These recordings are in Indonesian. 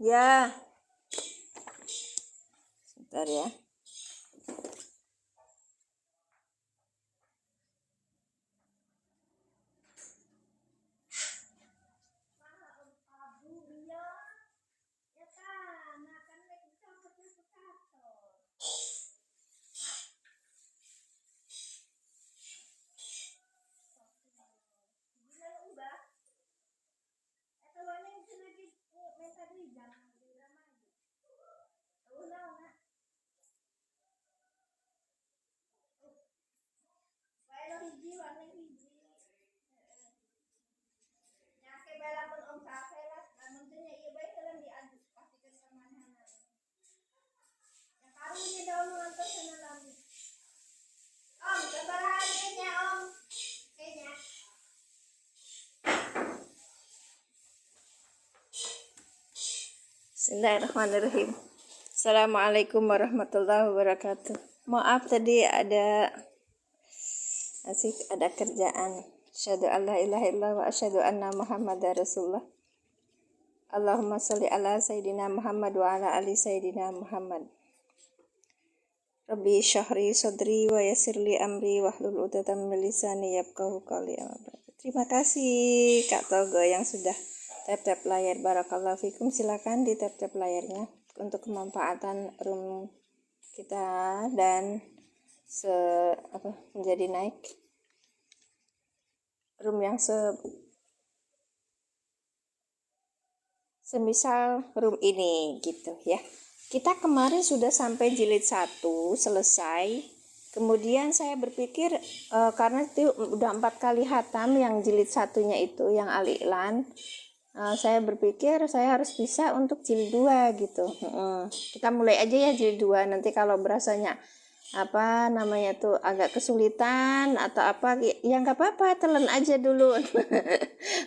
Ya, sebentar ya. Bismillahirrahmanirrahim. Assalamualaikum warahmatullahi wabarakatuh. Maaf tadi ada kerjaan. Asyhadu an la ilaha illallah wa asyhadu anna Muhammadar Rasulullah. Allahumma sholli ala sayyidina Muhammad wa ala ali sayyidina Muhammad. Rabbi syahri sadri wa yassirli amri wahlul 'uqdatam min lisani yafqahu qawli. Terima kasih Kak Togo yang sudah tap-tap layar. Barakallahu fikum. Silakan di tap-tap layarnya untuk kemanfaatan room kita dan menjadi naik room yang semisal room ini gitu ya. Kita kemarin sudah sampai jilid 1 selesai. Kemudian saya berpikir karena itu udah 4 kali hatam yang jilid 1-nya itu yang Al-I'lan. Saya berpikir saya harus bisa untuk jilid 2 gitu. Kita mulai aja ya jilid 2. Nanti kalau berasanya tuh agak kesulitan atau apa ya nggak apa-apa, telan aja dulu.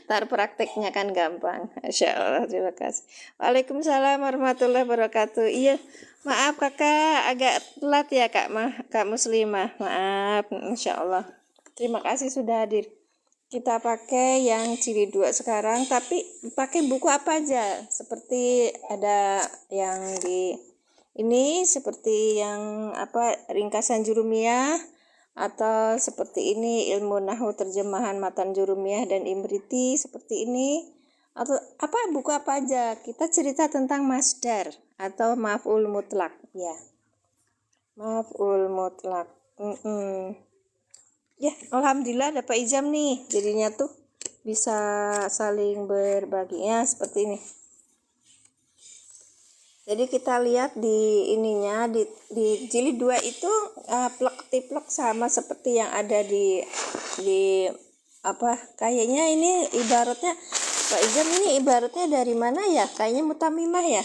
Ntar prakteknya kan gampang. Insya Allah. Terima kasih. Waalaikumsalam warahmatullahi wabarakatuh. Iya, maaf kakak agak telat ya kak Muslimah, maaf. Insya Allah. Terima kasih sudah hadir. Kita pakai yang jilid 2 sekarang, tapi pakai buku apa aja? Seperti ada yang di ini, seperti yang ringkasan jurumiyah, atau seperti ini ilmu nahwu terjemahan matan jurumiyah dan imriti, seperti ini, atau buku apa aja? Kita cerita tentang masdar atau maf'ul mutlak ya. Maf'ul mutlak. Ya, alhamdulillah dapat ijam nih. Jadinya tuh bisa saling berbaginya seperti ini. Jadi kita lihat di ininya di jilid 2 itu plek-tiplek sama seperti yang ada di kayaknya ini ibaratnya Pak Ijam, ini ibaratnya dari mana ya? Kayaknya mutamimah ya.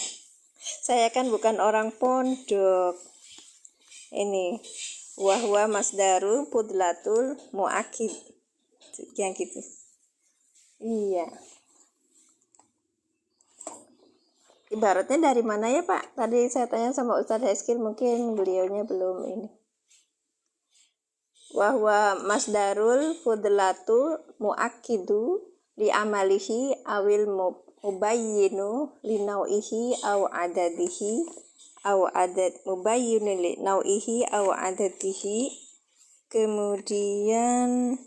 Saya kan bukan orang pondok. Ini wahwa masdaru pudlatul muakid yang gitu. Iya. Ibaratnya dari mana ya Pak? Tadi saya tanya sama Ustadz Heskil, mungkin beliaunya belum ini. Wahwa masdarul pudlatul muakidu li amalihi awil mubayyinu li nau'ihi aw adadihi aw adad mubayyinu li nau'ihi aw adadihi. Kemudian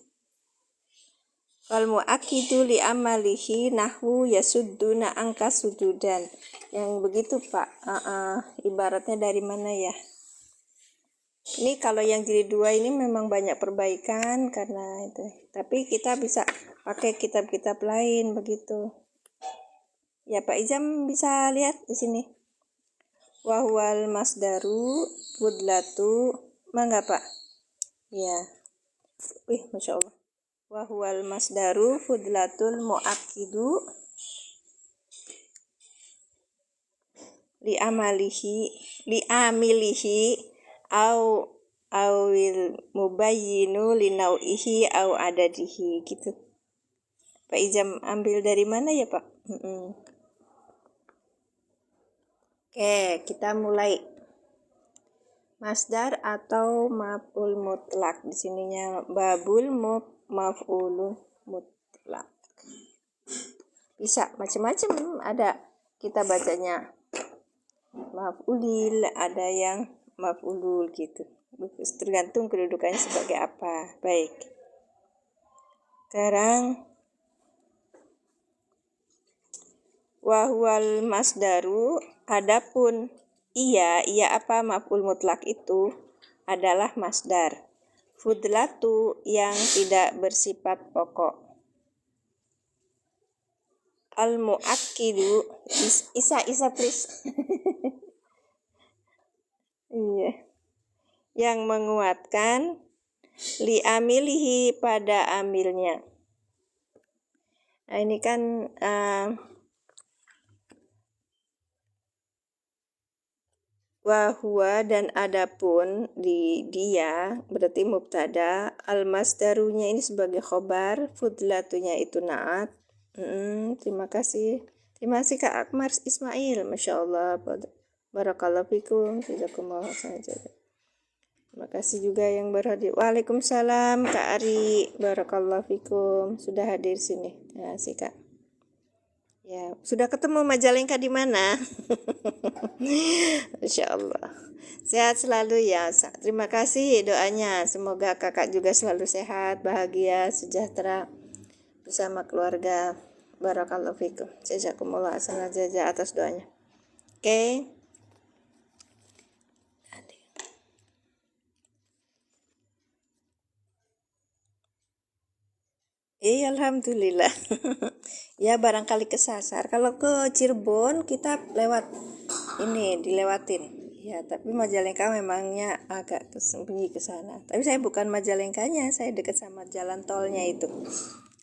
wal mu'akidu li amalihi nahwu yasudduna angka sududan. Yang begitu Pak. Ibaratnya dari mana ya? Ini kalau yang jilid 2 ini memang banyak perbaikan karena itu. Tapi kita bisa pakai kitab-kitab lain begitu. Ya Pak Ijam bisa lihat di sini. Wahwal masdaru budlatu. Mangga Pak? Ya. Wih, Masya Allah. Wahwal masdaru fudlatul mu'akidu li amilihi awil mubayyinu li nau'ihi aw adadihi gitu. Pak Ijam ambil dari mana ya Pak? Oke, kita mulai. Masdar atau maf'ul mutlak. Di sininya babul maf'ul mutlak. Bisa macam-macam, ada kita bacanya maf'ulil, ada yang maf'ulul gitu. Tergantung kedudukannya sebagai apa. Baik. Sekarang wahwal masdaru, adapun iya apa maf'ul mutlak itu adalah masdar. Fudlatu yang tidak bersifat pokok. Al muakkidu, Isa please. Iya. Yang menguatkan li amilihi pada amilnya. Nah, ini kan wahwa dan adapun di dia berarti mubtada, al masdarunya ini sebagai khobar, fudlatunya itu naat. Terima kasih Kak Akmar Ismail, Masya Allah, barakallahu fikum, jazakumullah khairan. Terima kasih juga yang berhadir. Waalaikumsalam Kak Ari, barakallahu fikum, sudah hadir sini. Terima kasih Kak. Ya, sudah ketemu Majalengka di mana? Insya Allah. Sehat selalu ya. Terima kasih doanya. Semoga kakak juga selalu sehat, bahagia, sejahtera bersama keluarga. Barakallahu fikum. Jazakumullah khairan jazaa atas doanya. Oke. Alhamdulillah. Ya barangkali kesasar. Kalau ke Cirebon kita lewat ini dilewatin. Ya, tapi Majalengka memangnya agak sembunyi ke sana. Tapi saya bukan Majalengkanya, saya dekat sama jalan tolnya itu.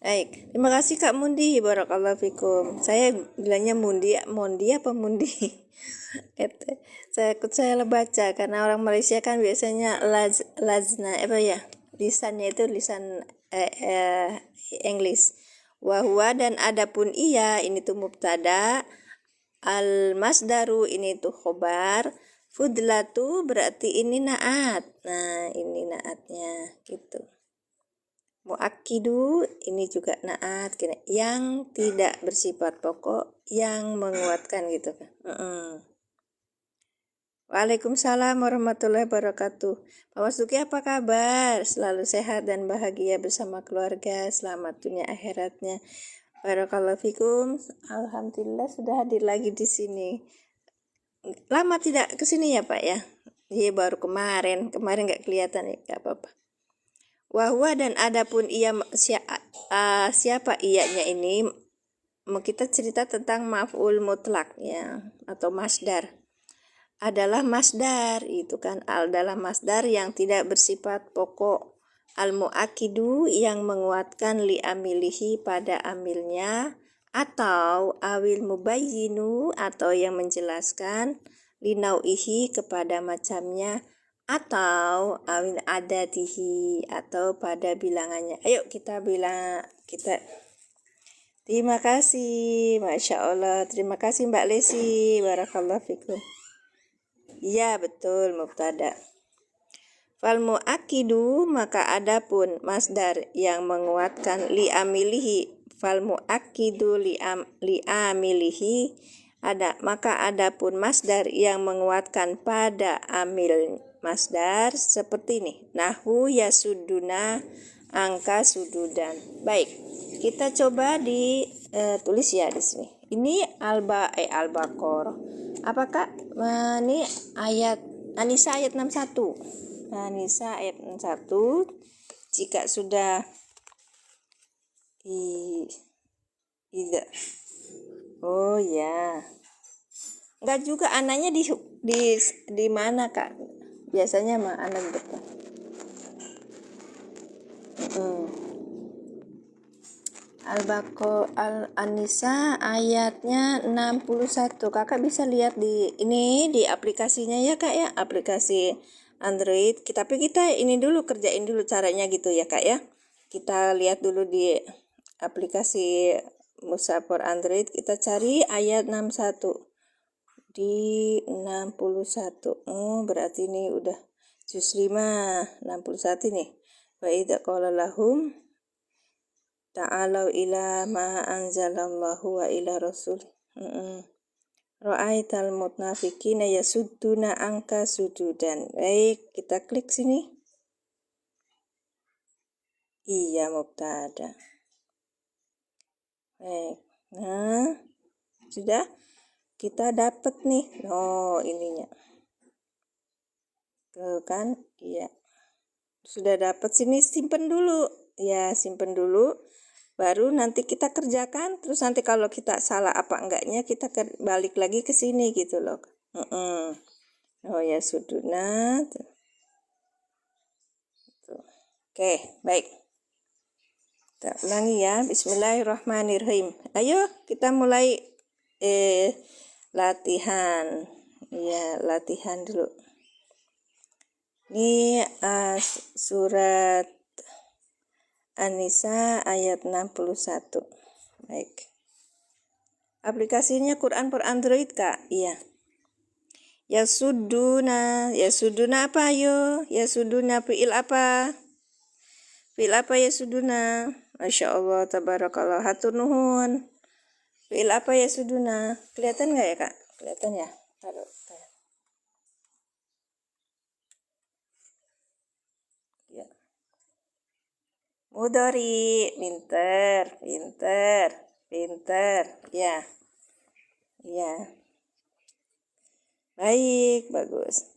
Baik, terima kasih Kak Mundi, barakallahu fikum. Saya bilangnya Mondi apa Mundi? saya baca karena orang Malaysia kan biasanya lazna apa ya? Lisannya itu lisan English. Wahwa dan adapun iya ini tuh mubtada, al masdaru ini tuh khobar, fudlatu berarti ini naat. Nah, ini naatnya gitu. Muakkidu ini juga naat yang tidak bersifat pokok, yang menguatkan gitu kan. Waalaikumsalam warahmatullahi wabarakatuh. Pak Wasuki apa kabar? Selalu sehat dan bahagia bersama keluarga. Selamat dunia akhiratnya. Barakallahu fikum. Alhamdulillah sudah hadir lagi di sini. Lama tidak ke sini ya Pak ya? Iya baru kemarin nggak kelihatan ya, nggak apa-apa. Wahwa dan adapun ia siapa iyanya ini, kita cerita tentang maf'ul mutlak ya atau masdar. Adalah masdar itu kan, adalah masdar yang tidak bersifat pokok. Al muakidu yang menguatkan li amilihi pada amilnya, atau awil mubayyinu atau yang menjelaskan li nau'ihi kepada macamnya, atau awin adatihi atau pada bilangannya. Ayo kita bilang kita. Terima kasih, Masya Allah. Terima kasih Mbak Lesi, barakallahu fikum. Iya betul, mubtada. Fal muakidu maka adapun masdar yang menguatkan li amilihi, fal muakidu li amilihi maka adapun masdar yang menguatkan pada amil masdar seperti ini. Nahu yasuduna angka sududan. Baik, kita coba tulis ya di sini. Ini Al-Baqarah. Apakah ini ayat An-Nisa ayat 61. An-Nisa ayat 61. Jika sudah tidak. Oh ya. Enggak juga anaknya di mana Kak? Biasanya mah anak depan. An-Nisa ayatnya 61. Kakak bisa lihat di aplikasinya ya Kak ya, aplikasi Android. Tapi kita ini dulu kerjain dulu caranya gitu ya Kak ya. Kita lihat dulu di aplikasi Mushaf for Android, kita cari ayat 61 di 61. Oh, berarti ini udah juz 5 61 nih. Wa idza qala lahum ta'alau ila ma anzalallahu wa ila rasul. Ra'aital mutnafiqina yasudduna angka sududan. Baik, kita klik sini. Iya, mubtada. Baik. Nah, sudah kita dapat nih. Oh, ininya. Tuh kan? Iya. Sudah dapat, sini simpen dulu. Ya, simpen dulu. Baru nanti kita kerjakan, terus nanti kalau kita salah apa enggaknya kita balik lagi ke sini gitu loh. Oh ya, suduna. Oke, baik. Kita ulangi ya. Bismillahirrahmanirrahim. Ayo kita mulai latihan. Ya, latihan dulu. Ini surat An-Nisa ayat 61. Baik. Aplikasinya Quran per Android, Kak? Iya. Yasuduna apa ayo? Yasuduna fi'il apa? Fi'il apa yasuduna? Masya Allah, tabarakallah, hatur nuhun. Fi'il apa yasuduna? Kelihatan nggak ya, Kak? Kelihatan ya? Taruh. Ya. Mudhari, pinter. Ya. Ya. Baik, bagus.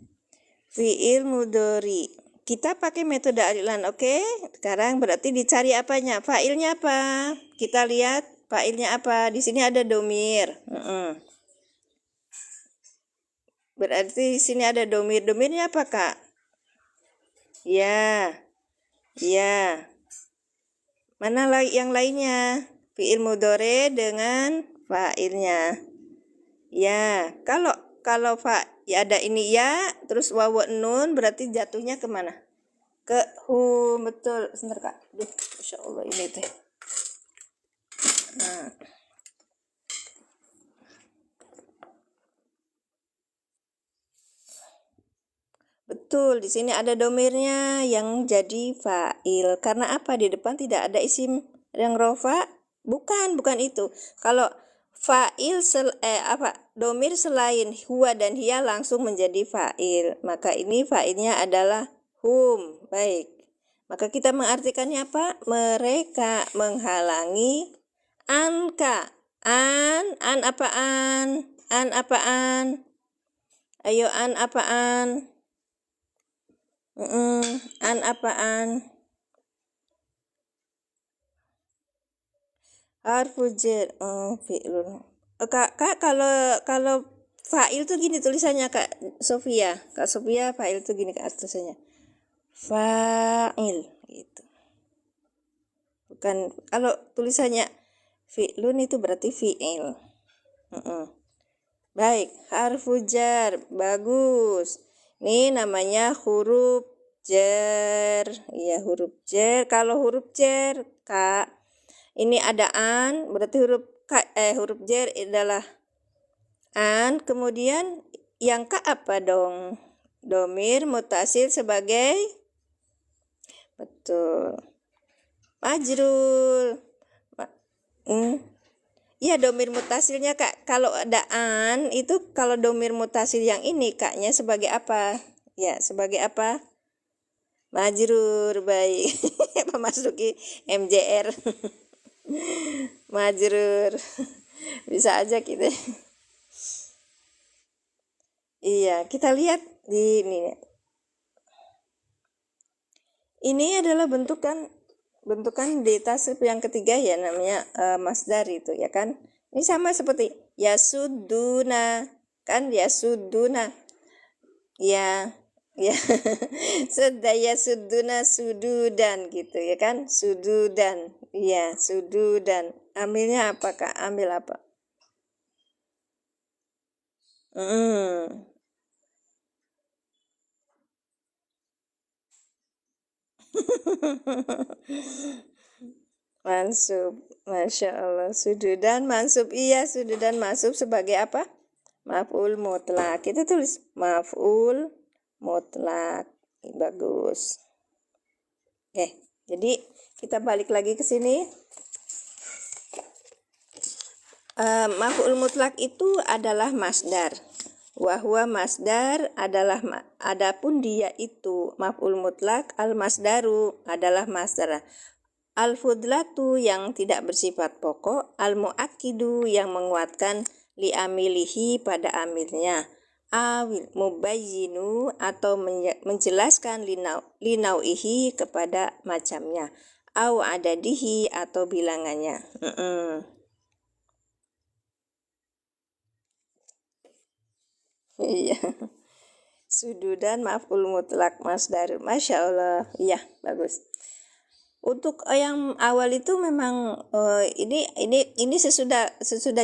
Fi'il mudhari. Kita pakai metode alilan, oke? Sekarang berarti dicari apanya? Fa'ilnya apa? Kita lihat fa'ilnya apa? Di sini ada domir. Berarti di sini ada domir. Domirnya apa, Kak? Ya. Mana yang lainnya? Fi'il mudhari dengan fa'ilnya. Ya, kalau ya ada ini ya, terus wawu nun berarti jatuhnya kemana? Ke hum, betul. Sebentar, Kak. Duh, Masya Allah ini teh. Nah. Betul, di sini ada domirnya yang jadi fa'il. Karena apa? Di depan tidak ada isim yang rofa. Bukan itu. Kalau fa'il domir selain huwa dan hiya langsung menjadi fa'il, maka ini fa'ilnya adalah hum. Baik, maka kita mengartikannya apa? Mereka menghalangi anka. An apaan? Ayo, an apaan? An apaan? Harfu jar. Fi'lun. Kak, kalau fa'il tuh gini tulisannya, Kak Sofia. Kak Sofia, fa'il tuh gini Kak tulisannya. Fa'il gitu. Bukan, kalau tulisannya fi'lun itu berarti fi'il. Baik, harfu jar. Bagus. Ini namanya huruf jar. Iya, huruf jar. Kalau huruf jar, Kak, ini ada an, berarti huruf jar adalah an. Kemudian yang Kak apa dong? Domir mutasil sebagai betul. Majrur. Iya, domir mutasilnya, Kak. Kalau ada an, itu kalau domir mutasil yang ini, Kaknya sebagai apa? Ya, sebagai apa? Majrur. Baik. Memasuki MJR. Majrur. Bisa aja kita. Iya, kita lihat di ini. Ini adalah bentukan di tasrif yang ketiga ya, namanya masdar itu ya kan. Ini sama seperti yasuduna kan, yasuduna. Ya. Sudah yasuduna sududan gitu ya kan, sududan. Iya, sududan. Ambilnya apa, Kak? Ambil apa? Mansub, Masya Allah. Sududan mansub, iya, sududan mansub sebagai apa? Maf'ul mutlak. Kita tulis maf'ul mutlak. Bagus. Oke, jadi kita balik lagi ke sini. Maf'ul mutlak itu adalah masdar. Wahwa masdar adalah adapun dia itu maf'ul mutlak, al masdaru adalah masdar. Al fudlatu yang tidak bersifat pokok, al muakkidu yang menguatkan li amilihi pada amilnya, awil mubayyinu atau menjelaskan linauihi kepada macamnya, au adadihi atau bilangannya. Iya. Sududan maf'ul mutlak masdar. Masya Allah. Iya, bagus. Untuk yang awal itu memang ini sesudah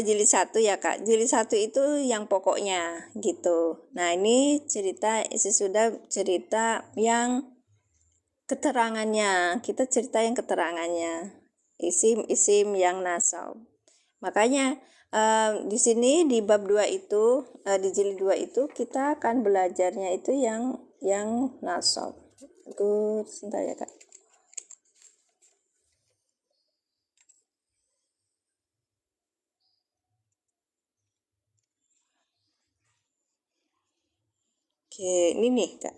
jilid 1 ya Kak. Jilid 1 itu yang pokoknya gitu. Nah, ini sesudah cerita yang keterangannya. Kita cerita yang keterangannya. Isim-isim yang nasab. Makanya di sini di bab 2 itu, di jilid 2 itu kita akan belajarnya itu yang nasab. Good, sebentar ya Kak. Oke, ini nih Kak.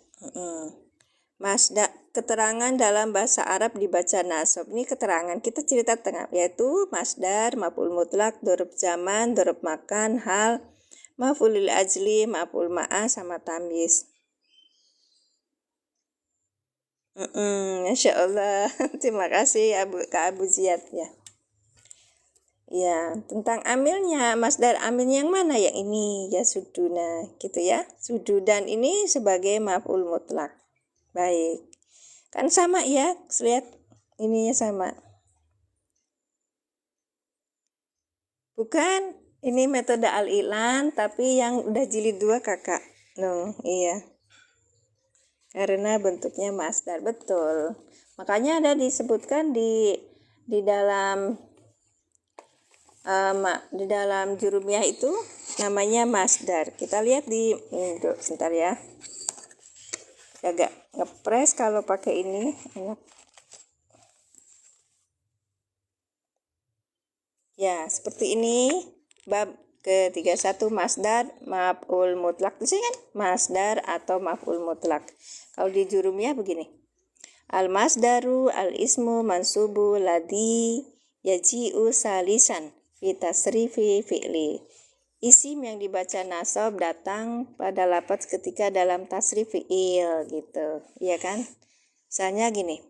Masdar, keterangan dalam bahasa Arab dibaca nasab. Ini keterangan kita cerita tengah, yaitu masdar, maf'ul mutlak, dzarf zaman, dzarf makan, hal, maf'ulil ajli, maf'ul ma'ah sama tamyiz. Masya Allah. Terima kasih Kak Abu Ziyad ya. Ya, tentang amilnya, masdar amilnya yang mana? Yang ini, ya suduna, gitu ya. Sududan ini sebagai maf'ul mutlak. Baik. Kan sama ya, lihat ininya sama. Bukan, ini metode al-ilan, tapi yang udah jilid 2 Kakak. No, iya. Karena bentuknya masdar, betul. Makanya ada disebutkan di dalam di dalam jurumiyah itu namanya masdar. Kita lihat di sebentar ya. Agak ngepres kalau pakai ini enak. Ya, seperti ini. Bab ke-31 masdar maf'ul mutlak. Di sini kan masdar atau maf'ul mutlak. Kalau di jurumiyah begini. Al masdaru al ismu mansubu ladhi yaji'u salisan fi tasrifi fi'li. Isim yang dibaca nasab datang pada lafaz ketika dalam tasrif fi'il gitu. Iya kan? Misalnya gini.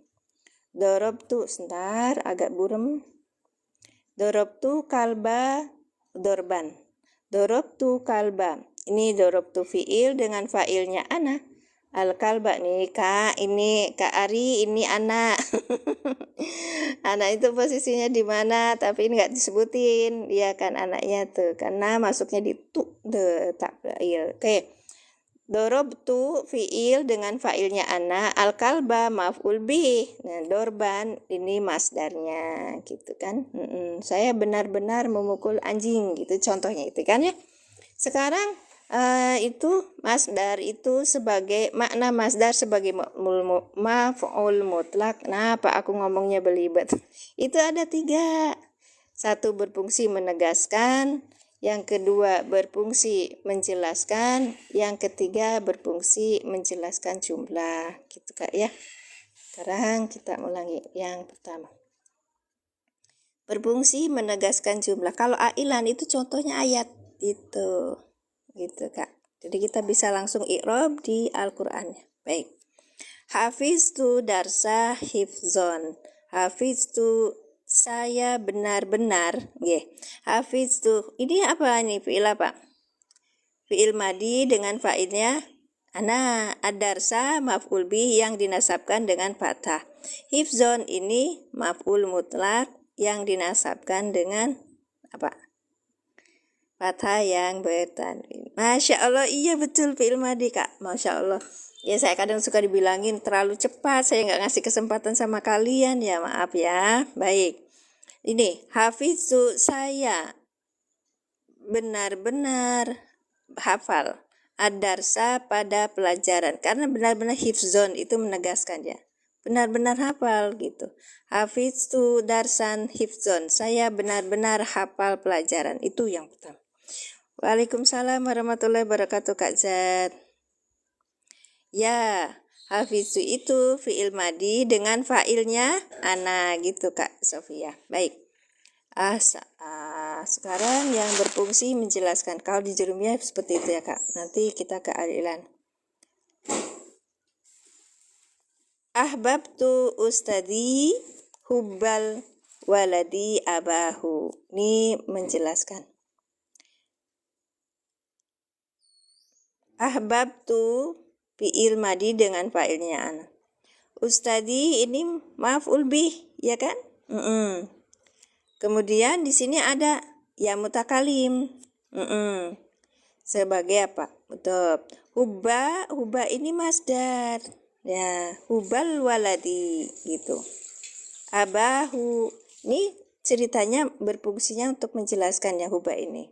Dorobtu, sebentar agak burem. Dorobtu kalba dorban. Dorobtu kalba. Ini dorobtu fi'il dengan fa'ilnya ana. Al kalba nih Kak, ini Kak Ari, ini anak. Anak itu posisinya di mana, tapi ini nggak disebutin, dia kan anaknya tuh, karena masuknya di tu de tak fa'il. Oke. Dorobtu fi'il dengan fa'ilnya anak, al kalba maf'ul bih. Nah, dorban ini masdarnya gitu kan. Saya benar-benar memukul anjing gitu contohnya itu kan ya. Sekarang itu masdar itu sebagai makna masdar sebagai maf'ul mutlak. Nah, apa aku ngomongnya belibet? Itu ada 3. 1 berfungsi menegaskan, yang kedua berfungsi menjelaskan, yang ketiga berfungsi menjelaskan jumlah. Gitu Kak ya. Sekarang kita ulangi yang pertama. Berfungsi menegaskan jumlah. Kalau ailan itu contohnya ayat itu. Gitu Kak. Jadi kita bisa langsung i'rab di Al-Qur'annya. Baik. Hafiztu darsa hifzon. Hafiztu saya benar-benar. Hafiztu. Ini apa nih? Fi'il apa? Fi'il madi dengan fa'ilnya ana. Ad-darsa maf'ul bih yang dinasabkan dengan fathah. Hifzon ini maf'ul mutlak yang dinasabkan dengan apa? Fathah yang bertanwin. Masya Allah, iya betul fi'il madi Kak. Masya Allah. Ya saya kadang suka dibilangin terlalu cepat, saya nggak ngasih kesempatan sama kalian ya, maaf ya. Baik. Ini hafiztu saya benar-benar hafal ad-darsa pada pelajaran. Karena benar-benar hifzon itu menegaskan ya. benar-benar hafal gitu. Hafiztu darsan hifzon, saya benar-benar hafal pelajaran. Itu yang pertama. Waalaikumsalam warahmatullahi wabarakatuh Kak Zat. Ya, hafiztu itu fi'il madi dengan fa'ilnya ana gitu Kak Sofia. Baik. Sekarang yang berfungsi menjelaskan. Kalau di Jurumiyah seperti itu ya Kak. Nanti kita ke alilan. Ahbabtu ustadi hubbal waladi abahu. Ini menjelaskan. Ahbabtu fi'il madi dengan fa'ilnya ana. Ustadi ini maf'ul bih, ya kan? Kemudian di sini ada ya mutakalim. Sebagai apa? Betul. Hubba ini masdar. Ya, hubal waladi gitu. Abahu. Ini ceritanya berfungsinya untuk menjelaskan ya hubba ini.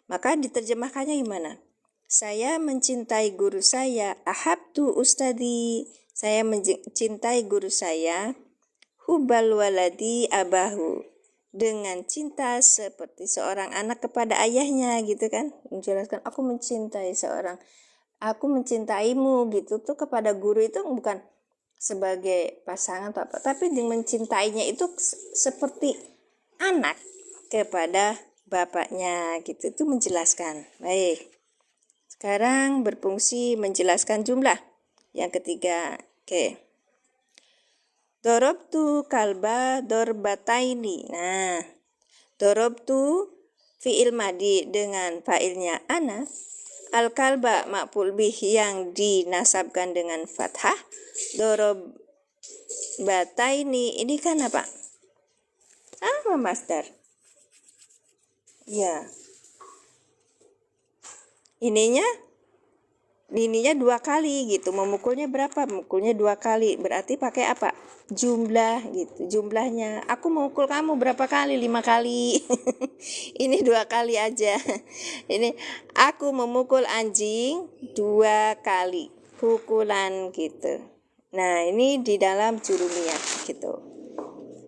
Maka diterjemahkannya gimana? Saya mencintai guru saya. Ahabtu ustadi. Saya mencintai guru saya. Hubal waladi abahu. Dengan cinta seperti seorang anak kepada ayahnya gitu kan. Menjelaskan aku mencintai seorang. Aku mencintaimu gitu tuh kepada guru itu bukan sebagai pasangan atau apa, tapi mencintainya itu seperti anak kepada bapaknya gitu. Itu menjelaskan. Baik. Sekarang berfungsi menjelaskan jumlah. Yang ketiga. Oke. Dorobtu kalba dorbataini. Nah, dorobtu fi'il madi dengan fa'ilnya ana. Al-kalba ma'ful bih yang dinasabkan dengan fathah. Dorobataini ini kan apa? Apa masdar? Ya. Ininya 2 kali gitu. Memukulnya berapa? Memukulnya 2 kali. Berarti pakai apa? Jumlah gitu. Jumlahnya. Aku memukul kamu berapa kali? 5 kali. Ini 2 kali aja. Ini aku memukul anjing 2 kali. Pukulan gitu. Nah, ini di dalam Jurumiyah gitu.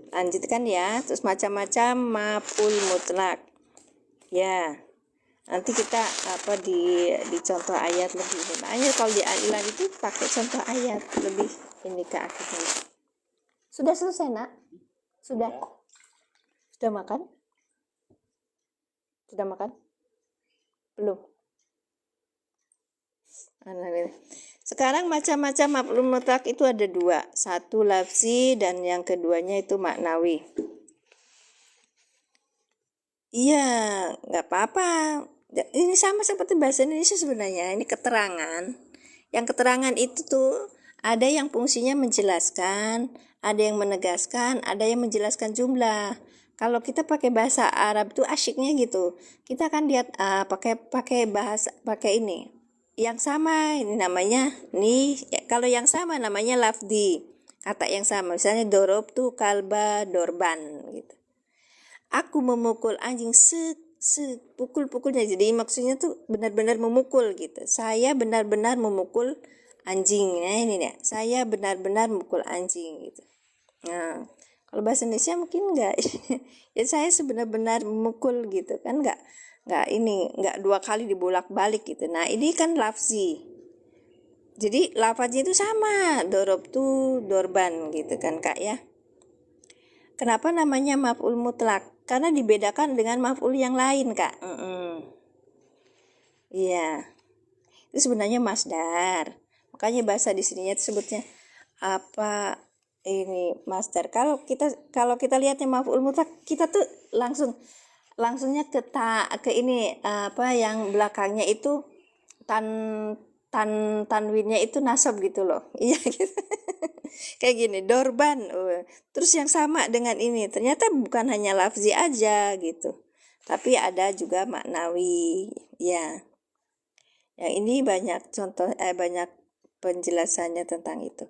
Lanjutkan ya. Terus macam-macam maf'ul mutlak. Ya. Nanti kita di contoh ayat lebih. Makanya kalau di alilan itu pakai contoh ayat lebih ini ke akhirnya. Sudah selesai nak? Sudah? Sudah makan? Sudah makan? Belum? Sekarang macam-macam maf'ul mutlak itu ada 2. Satu lafzi dan yang keduanya itu maknawi. Iya, nggak apa-apa. Ini sama seperti bahasa Indonesia sebenarnya. Ini keterangan. Yang keterangan itu tuh ada yang fungsinya menjelaskan, ada yang menegaskan, ada yang menjelaskan jumlah. Kalau kita pakai bahasa Arab tuh asyiknya gitu. Kita kan lihat pakai bahasa pakai ini. Yang sama ini namanya kalau yang sama namanya lafdi. Kata yang sama misalnya dorob tuh kalba dorban gitu. Aku memukul anjing pukul-pukulnya. Jadi maksudnya tuh benar-benar memukul gitu. Saya benar-benar memukul anjing. Nah ini nih, saya benar-benar memukul anjing gitu. Nah, kalau bahasa Indonesia mungkin enggak. Ya saya sebenar-benar memukul gitu kan, enggak 2 kali dibolak-balik gitu. Nah, ini kan lafzi. Jadi lafaznya itu sama, dorobtu, dorban gitu kan Kak ya. Kenapa namanya maf'ul mutlak? Karena dibedakan dengan maf'ul yang lain, Kak. Iya. Itu sebenarnya masdar. Makanya bahasa di sininya disebutnya apa ini masdar. Kalau kita lihatnya maf'ul mutlak, kita tuh langsungnya ke ini apa yang belakangnya itu tanwinnya itu nasab gitu loh. Iya gitu. Kayak gini, dorban. Terus yang sama dengan ini, ternyata bukan hanya lafzi aja gitu. Tapi ada juga maknawi. Ya. Yang ini banyak contoh banyak penjelasannya tentang itu.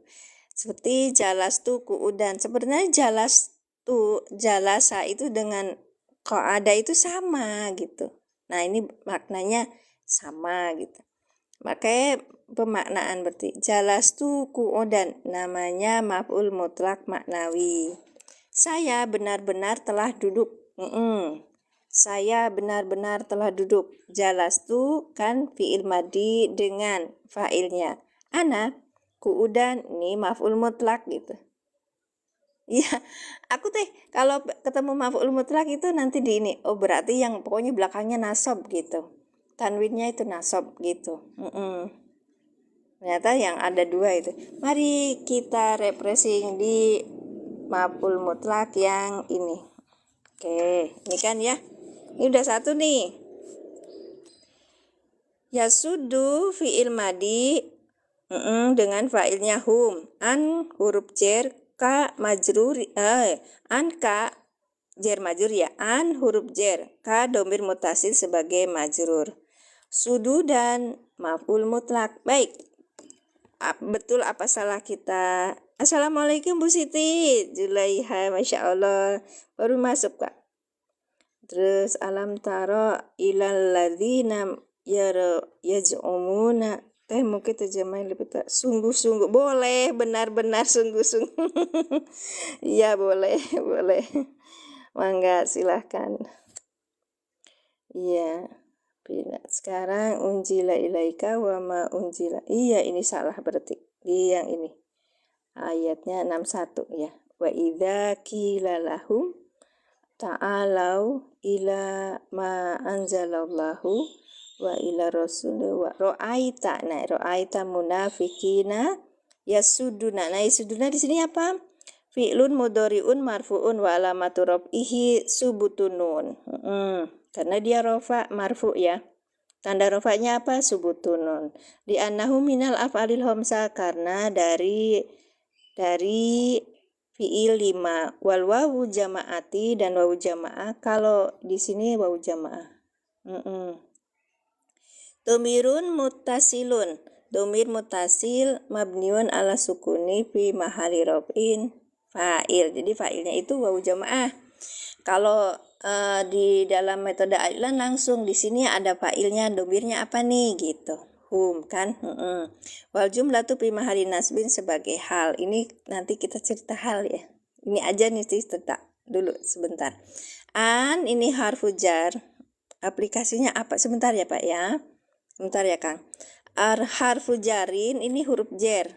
Seperti jalas tuh kuudan. Sebenarnya jalasa itu dengan ada itu sama gitu. Nah, ini maknanya sama gitu. Pakai pemaknaan berarti. Jalastu qu'udan, namanya maf'ul mutlak maknawi. Saya benar-benar telah duduk. Saya benar-benar telah duduk. Jalastu kan fi'il madi dengan fa'ilnya. Ana qu'udan, ini maf'ul mutlak gitu. Iya, aku teh kalau ketemu maf'ul mutlak itu nanti di ini. Oh, berarti yang pokoknya belakangnya nasab gitu. Tanwinnya itu nasab gitu. Ternyata yang ada dua itu. Mari kita refreshing di maf'ul mutlak yang ini. Oke, ini kan ya. Ini udah satu nih. Yasudu fi'il madi dengan fa'ilnya hum. An huruf jar, ka majrur, an ka jar majrur ya. An huruf jar, ka domir mutasil sebagai majrur. Sudu dan maf'ul mutlak. Baik. Betul apa salah kita? Assalamualaikum Bu Siti. Julaiha, Masya Allah. Baru masuk Kak. Terus alam taro ilal ladzina yaj'umuna. Mungkin terjemahin lebih sungguh-sungguh. Boleh, benar-benar sungguh-sungguh. Iya, boleh. Mangga, silahkan. Iya. Sekarang unjila ilaika wa ma unjila. Iya, ini salah berarti. Yang ini. Ayatnya 61 ya. Wa idza qila lahum ta'alau ila ma anzalallahu wa ila rasul wa ra'aita munafiqina yasuduna. Nah, yasuduna di sini apa? Fi'lun mudhari'un marfu'un wa alamatu raf'ihi subutunun. Karena dia rofa marfu ya. Tanda rofanya apa? Subutunun. Di annahu minal af'alil khamsah, karena dari fi'il 5. Wal wawu jama'ati, dan wawu jama'ah. Kalau di sini wawu jama'ah. Domirun mutasilun. Domir mutasil mabniun ala sukuni fi mahali rof'in fa'il. Jadi fa'ilnya itu wawu jama'ah. Kalau di dalam metode ailan langsung di sini ada fa'ilnya, domirnya apa nih gitu. Hum kan. Wal jumlatu fi mahali nasbin sebagai hal. Ini nanti kita cerita hal ya. Ini aja nih cerita dulu sebentar. An ini harfu jar. Aplikasinya apa? Sebentar ya Pak ya. Sebentar ya Kang. Harfu jarin ini huruf jar.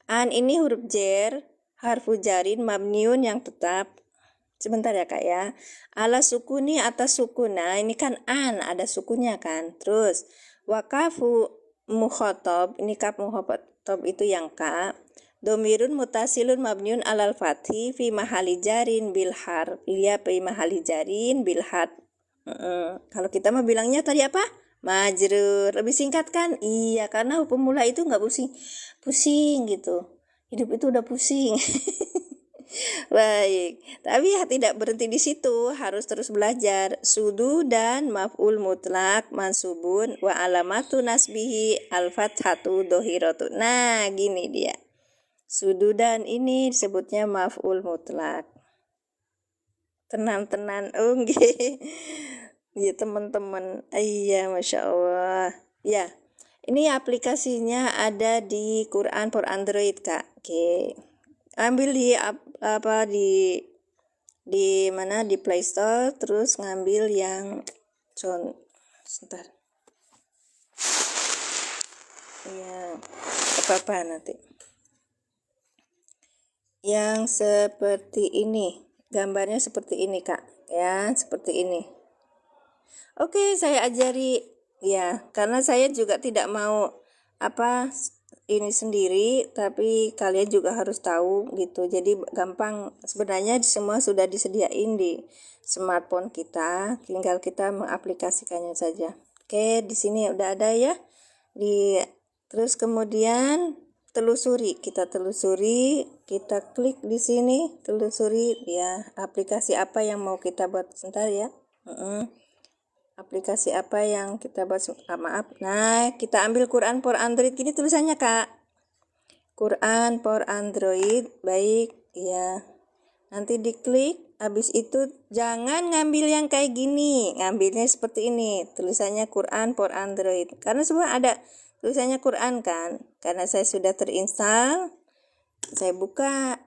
An ini huruf jar. Harfu jarin mabniun yang tetap. Sebentar ya Kak ya. Ala sukuni atas sukuna. Ini kan an ada sukunya kan. Terus wakafu mukhotob. Ini kaf mukhotob itu yang ka. Domirun mutasilun mabniun alal fathi fi mahali jarin bilhar. Iya fi mahali jarin bilhar. Kalau kita mah bilangnya tadi apa? Majrur. Lebih singkat kan? Iya, karena hukum mula itu nggak pusing gitu. Hidup itu udah pusing. Baik, tapi tidak berhenti di situ, harus terus belajar. Sudu dan maf'ul mutlak mansubun wa alamatu nasbihi al-fathatu dohiratu. Nah, gini dia. Sudu dan ini disebutnya maf'ul mutlak. Tenang-tenang, nggih. Ya teman-teman. Iya, Masya Allah. Ya, ini aplikasinya ada di Quran for Android, Kak. Oke. Ambil di di mana di Play Store, terus ngambil yang sebentar ya apa nanti yang seperti ini, gambarnya seperti ini Kak ya, seperti ini. Oke, saya ajari ya, karena saya juga tidak mau ini sendiri, tapi kalian juga harus tahu gitu. Jadi gampang, sebenarnya semua sudah disediain di smartphone kita, tinggal kita mengaplikasikannya saja. Oke, di sini udah ada ya. Terus kemudian kita telusuri, kita klik di sini, telusuri ya aplikasi apa yang mau kita buat. Sebentar ya. Aplikasi apa yang kita buat, maaf. Nah, kita ambil Quran for Android, gini tulisannya Kak. Quran for Android, baik ya. Nanti diklik Habis itu jangan ngambil yang kayak gini, ngambilnya seperti ini, tulisannya Quran for Android. Karena semua ada tulisannya Quran kan. Karena saya sudah terinstall, saya buka,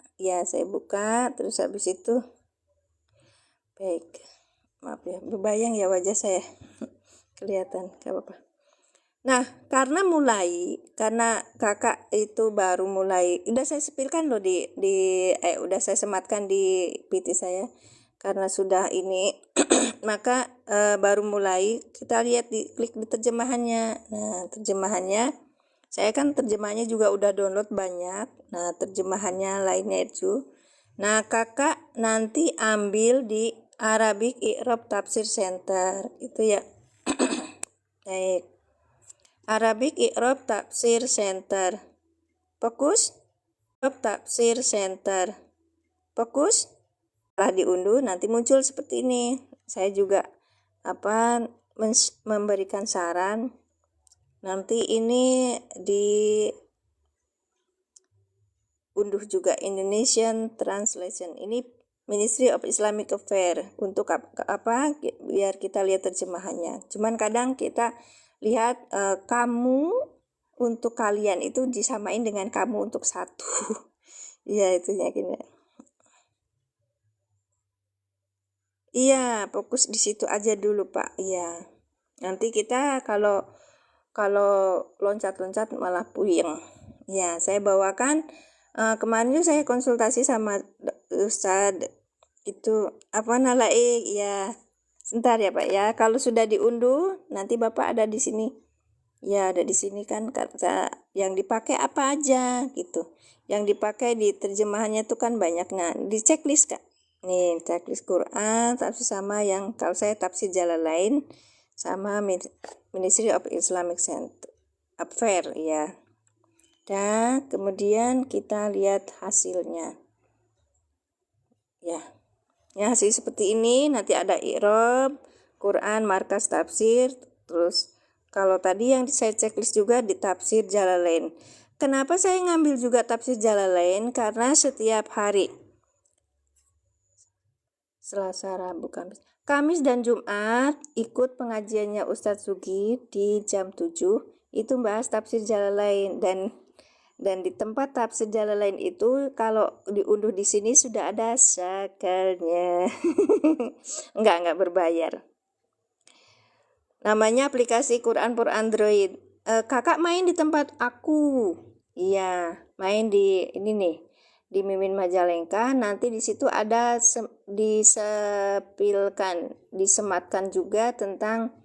terus habis itu, baik, maaf ya, berbayang ya wajah saya, kelihatan, gak apa-apa. Nah, karena kakak itu baru mulai, udah saya sepilkan loh udah saya sematkan di PT saya, karena sudah ini, maka baru mulai, kita lihat klik di terjemahannya. Nah, terjemahannya, saya kan terjemahannya juga udah download banyak. Nah, terjemahannya lainnya itu. Nah, kakak nanti ambil di Arabic I'rab Tafsir Center, itu ya. Baik. Arabic I'rab Tafsir Center. Fokus. I'rab Tafsir Center. Fokus. Setelah diunduh nanti muncul seperti ini. Saya juga memberikan saran. Nanti ini diunduh juga Indonesian Translation. Ini Ministry of Islamic Affairs untuk apa? Biar kita lihat terjemahannya. Cuman kadang kita lihat kamu untuk kalian itu disamain dengan kamu untuk satu. Iya, itu yakin ya. Iya, fokus di situ aja dulu, Pak. Iya. Nanti kita kalau loncat-loncat malah puyeng. Ya, saya bawakan kemarin saya konsultasi sama Ustadz itu ya. Sebentar ya Pak ya. Kalau sudah diunduh, nanti Bapak ada di sini. Ya, ada di sini kan kata yang dipakai apa aja gitu. Yang dipakai di terjemahannya itu kan banyak. Nah, di checklist Kak. Nih, checklist Quran tafsir sama yang kalau saya tafsir Jalalain sama Ministry of Islamic Affairs ya. Dan kemudian kita lihat hasilnya. Ya. Ya, hasil seperti ini, nanti ada I'rab, Quran, markas tafsir, terus kalau tadi yang saya checklist juga di tafsir Jalalain. Kenapa saya ngambil juga tafsir Jalalain? Karena setiap hari Selasa, Rabu, Kamis dan Jumat ikut pengajiannya Ustadz Sugi di jam 7, itu bahas tafsir Jalalain dan di tempat tafsir Jalalain itu kalau diunduh di sini sudah ada sakalnya. enggak berbayar. Namanya aplikasi Quran for Android. Kakak main di tempat aku. Iya, main di ini nih, di Mimin Majalengka. Nanti di situ ada disematkan juga tentang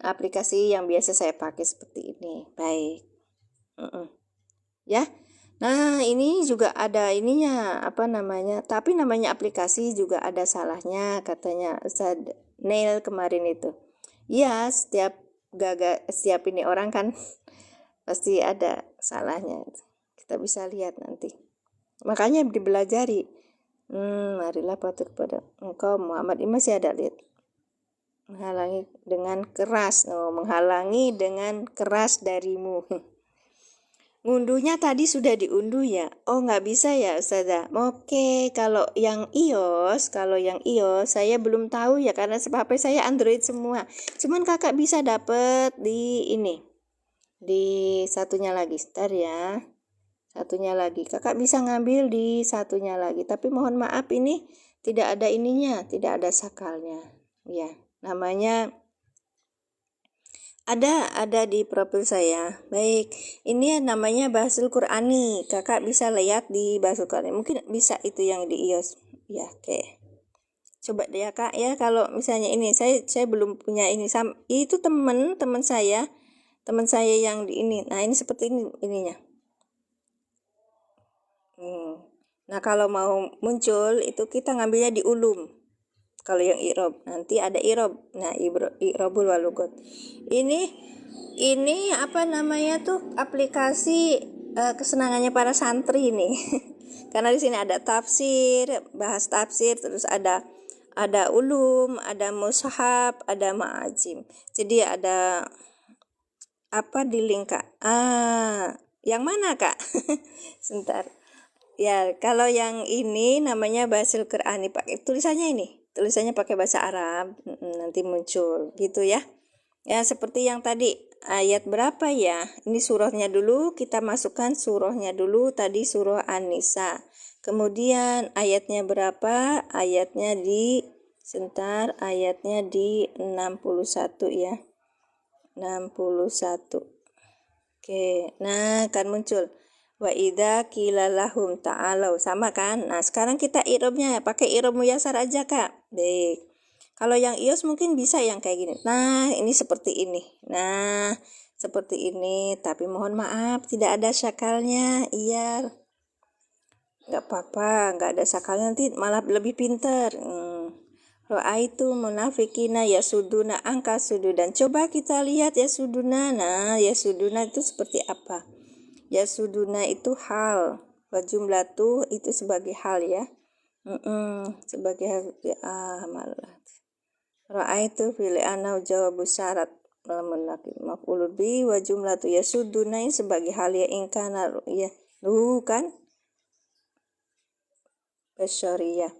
aplikasi yang biasa saya pakai seperti ini. Baik. Ya. Nah, ini juga ada ininya, tapi namanya aplikasi juga ada salahnya katanya Ustaz Neil kemarin itu. Ya, setiap ini orang kan pasti ada salahnya. Kita bisa lihat nanti. Makanya dibelajari. Marilah patuh kepada engkau Muhammad. Ini masih ada lihat. Menghalangi dengan keras darimu. Ngunduhnya tadi sudah diunduh ya. Oh, nggak bisa ya Ustazah. Oke, kalau yang iOS saya belum tahu ya karena HP saya Android semua. Cuman kakak bisa dapet di ini. Di satunya lagi, sebentar ya. Satunya lagi. Kakak bisa ngambil di satunya lagi. Tapi mohon maaf ini tidak ada ininya, tidak ada sakalnya. Ya, namanya ada di profil saya. Baik, ini namanya Bahasul Qur'ani. Kakak bisa lihat di Bahasul Qur'ani. Mungkin bisa itu yang di iOS. Ya, oke. Coba deh ya Kak ya, kalau misalnya ini saya belum punya ini. Itu teman saya yang di ini. Nah, ini seperti ini ininya. Nah, kalau mau muncul itu kita ngambilnya di ulum. Kalau yang i'rab nanti ada i'rab. Nah, i'rabul walugot. Ini aplikasi kesenangannya para santri nih. Karena di sini ada tafsir, bahas tafsir, terus ada ulum, ada mushaf, ada ma'ajim. Jadi ada di link Kak. Yang mana Kak? Sebentar. Ya, kalau yang ini namanya Basil Qur'ani, pakai tulisannya pakai bahasa Arab. Nanti muncul gitu ya. Ya, seperti yang tadi, ayat berapa ya? Ini surahnya dulu, kita masukkan surahnya dulu, tadi surah An-Nisa. Kemudian ayatnya berapa? Ayatnya di 61 ya. 61. Oke, nah kan muncul. Wa idza qila lahum ta'alau, sama kan? Nah, sekarang kita i'rabnya pakai i'rab muyasar aja, Kak. Baik. Kalau yang ios mungkin bisa yang kayak gini. Nah, ini seperti ini. Nah, seperti ini, tapi mohon maaf tidak ada syakalnya. Iya. Enggak apa-apa, enggak ada syakalnya, nanti malah lebih pinter. Ra'aitu munafikina yasuduna angka sududan. Coba kita lihat yasuduna. Nah, yasuduna itu seperti apa? Yasuduna itu hal. Wa jumlatu itu sebagai hal ya. Sebagai hal malah. Ra'aitu fil ana jawabu syarat maf'ulun bi wa jumlatu yasuduna sebagai hal ya ingkana ya. Kan? Basyariyah.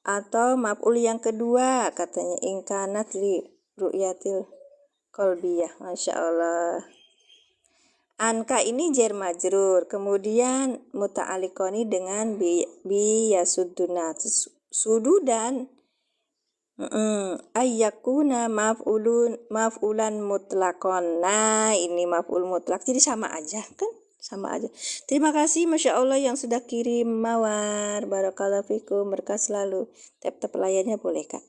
Atau maf'ul yang kedua katanya ingkanat li ru'yatil qalbiyah. Masya Allah. Anka ini jar majrur, kemudian muta'alliqani dengan bi yasudduna sududan ayyakuna maf'ulan mutlaqon. Nah, ini maf'ul mutlak, jadi sama aja kan? Sama aja. Terima kasih Masya Allah yang sudah kirim mawar. Barakallahu fikum, berkah selalu. Tap-tap layarnya boleh Kak.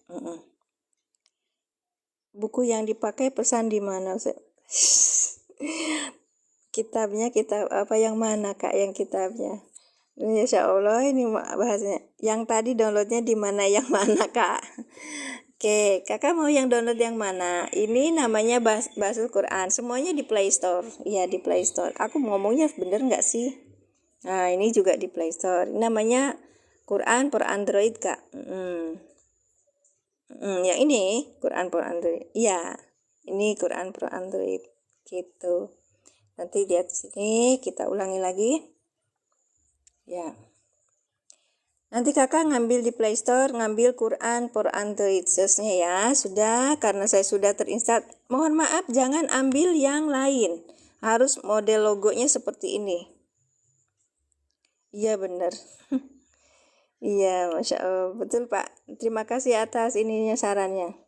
Buku yang dipakai pesan di mana? Kitabnya kitab apa yang mana Kak, yang kitabnya? Masya Allah, ini bahasanya. Yang tadi downloadnya di mana yang mana Kak? Oke, Kakak mau yang download yang mana? Ini namanya Basil Quran. Semuanya di Play Store. Iya, di Play Store. Aku ngomongnya bener nggak sih? Nah, ini juga di Play Store. Namanya Quran for Android, Kak. Yang ini Quran for Android. Iya, ini Quran for Android. Gitu. Nanti lihat di sini, kita ulangi lagi. Ya. Nanti Kakak ngambil di Play Store, ngambil Quran for Android nya ya. Sudah, karena saya sudah terinstall. Mohon maaf, jangan ambil yang lain. Harus model logonya seperti ini. Iya benar. Iya, Masya Allah. Betul Pak. Terima kasih atas ininya sarannya.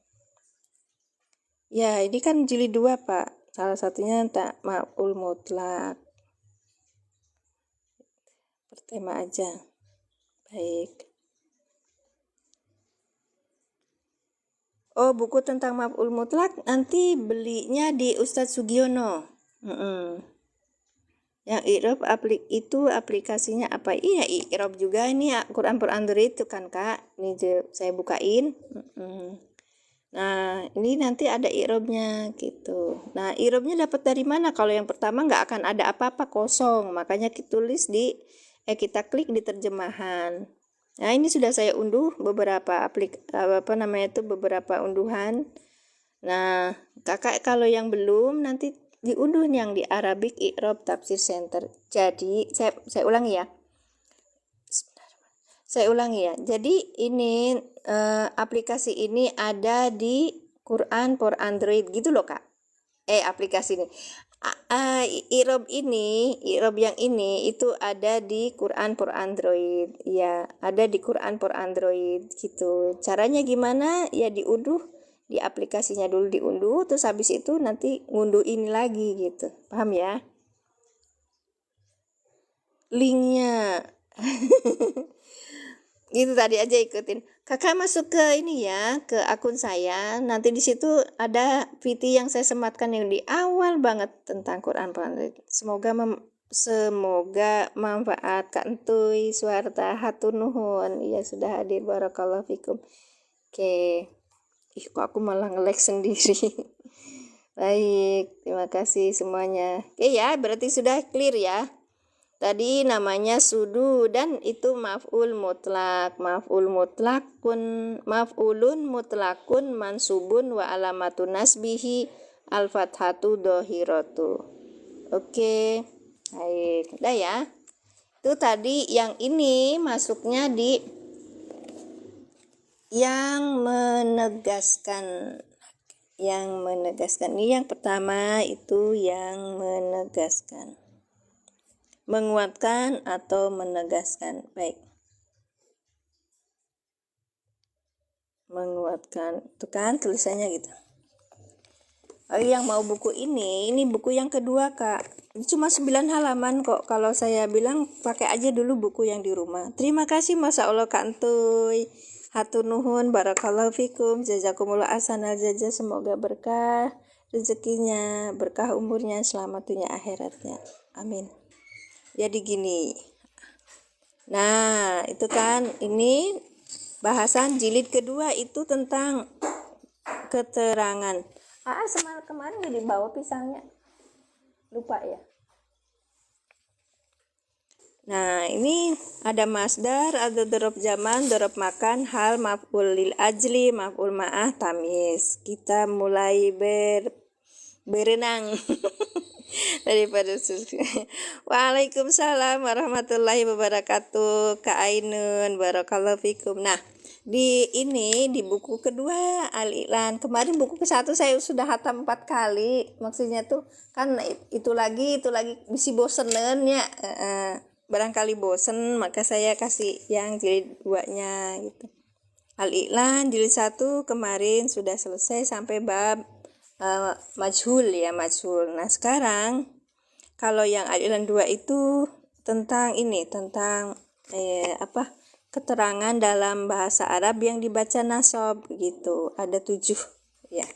Ya, ini kan jilid 2 Pak. Salah satunya tak maf'ul mutlak. Pertema aja. Baik. Oh, buku tentang maf'ul mutlak nanti belinya di Ustadz Sugiono. Yang i'rab itu aplikasinya apa? Iya, i'rab juga ini Quran for Android itu kan Kak. Ini saya bukain. Nah, ini nanti ada i'rabnya gitu. Nah, i'rabnya dapat dari mana? Kalau yang pertama nggak akan ada apa-apa, kosong. Makanya kita tulis kita klik di terjemahan. Nah, ini sudah saya unduh beberapa beberapa unduhan. Nah, Kakak kalau yang belum nanti diunduh yang di Arabic I'rab Tafsir Center. Jadi, saya ulangi ya. Jadi ini aplikasi ini ada di Quran for Android gitu loh Kak. Aplikasi ini. I'rab yang ini itu ada di Quran for Android. Ya, ada di Quran for Android gitu. Caranya gimana? Ya diunduh di aplikasinya dulu, diunduh, terus habis itu nanti ngunduh ini lagi gitu. Paham ya? Linknya. Gitu tadi aja ikutin. Kakak masuk ke ini ya, ke akun saya. Nanti di situ ada VT yang saya sematkan yang di awal banget tentang Quran. Semoga manfaat Kak Entuy, Suarta, hatur nuhun. Ya sudah hadir, barakallahu fikum. Oke. Kok aku malah nge-lag sendiri. Baik, terima kasih semuanya. Oke ya, berarti sudah clear ya. Tadi namanya sudu dan itu maf'ul mutlak. Maf'ulun mutlakun mansubun wa alamatun nasbihi al-fathatu dohiratu. Oke. Baik, udah ya. Itu tadi yang ini masuknya di yang menegaskan. Ini yang pertama itu yang menegaskan. Menguatkan atau menegaskan. Baik. Menguatkan. Itu kan tulisannya gitu. Yang mau buku ini buku yang kedua, Kak. Ini cuma 9 halaman kok. Kalau saya bilang pakai aja dulu buku yang di rumah. Terima kasih Masya Allah Kak Entuy. Hatur nuhun, barakallahu fikum, jazakumullah ahsanal jazaa, semoga berkah rezekinya, berkah umurnya, selamat dunia akhiratnya. Amin. Jadi gini. Nah, itu kan ini bahasan jilid kedua itu tentang keterangan. Kemarin udah dibawa pisangnya. Lupa ya. Nah, ini ada masdar, ada dhorob zaman, dhorob makan, hal, maf'ul lil ajli, maf'ul ma'ah, tamyiz. Kita mulai berenang daripada Waalaikumsalam warahmatullahi wabarakatuh. Kak Ainun, barakallahu fikum. Nah, di buku kedua Al-I'lan. Kemarin buku ke-1 saya sudah hatam 4 kali. Maksudnya tuh kan itu lagi bisi bosenan ya. Barangkali bosen, maka saya kasih yang jilid 2-nya gitu. Al-I'lan jilid 1 kemarin sudah selesai sampai bab majhul ya, majhul. Nah, sekarang kalau yang Al-I'lan 2 itu tentang keterangan dalam bahasa Arab yang dibaca nasab gitu. Ada 7 ya.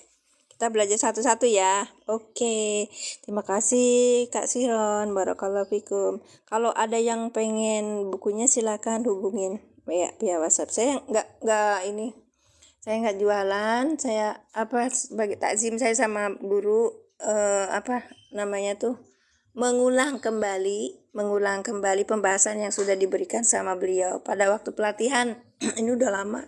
Kita belajar satu-satu ya. Oke. Terima kasih Kak Siron. Barakallahu fikum. Kalau ada yang pengen bukunya silakan hubungin ya via WhatsApp. Saya nggak jualan. Saya sebagai takzim saya sama guru mengulang kembali pembahasan yang sudah diberikan sama beliau pada waktu pelatihan. Ini udah lama.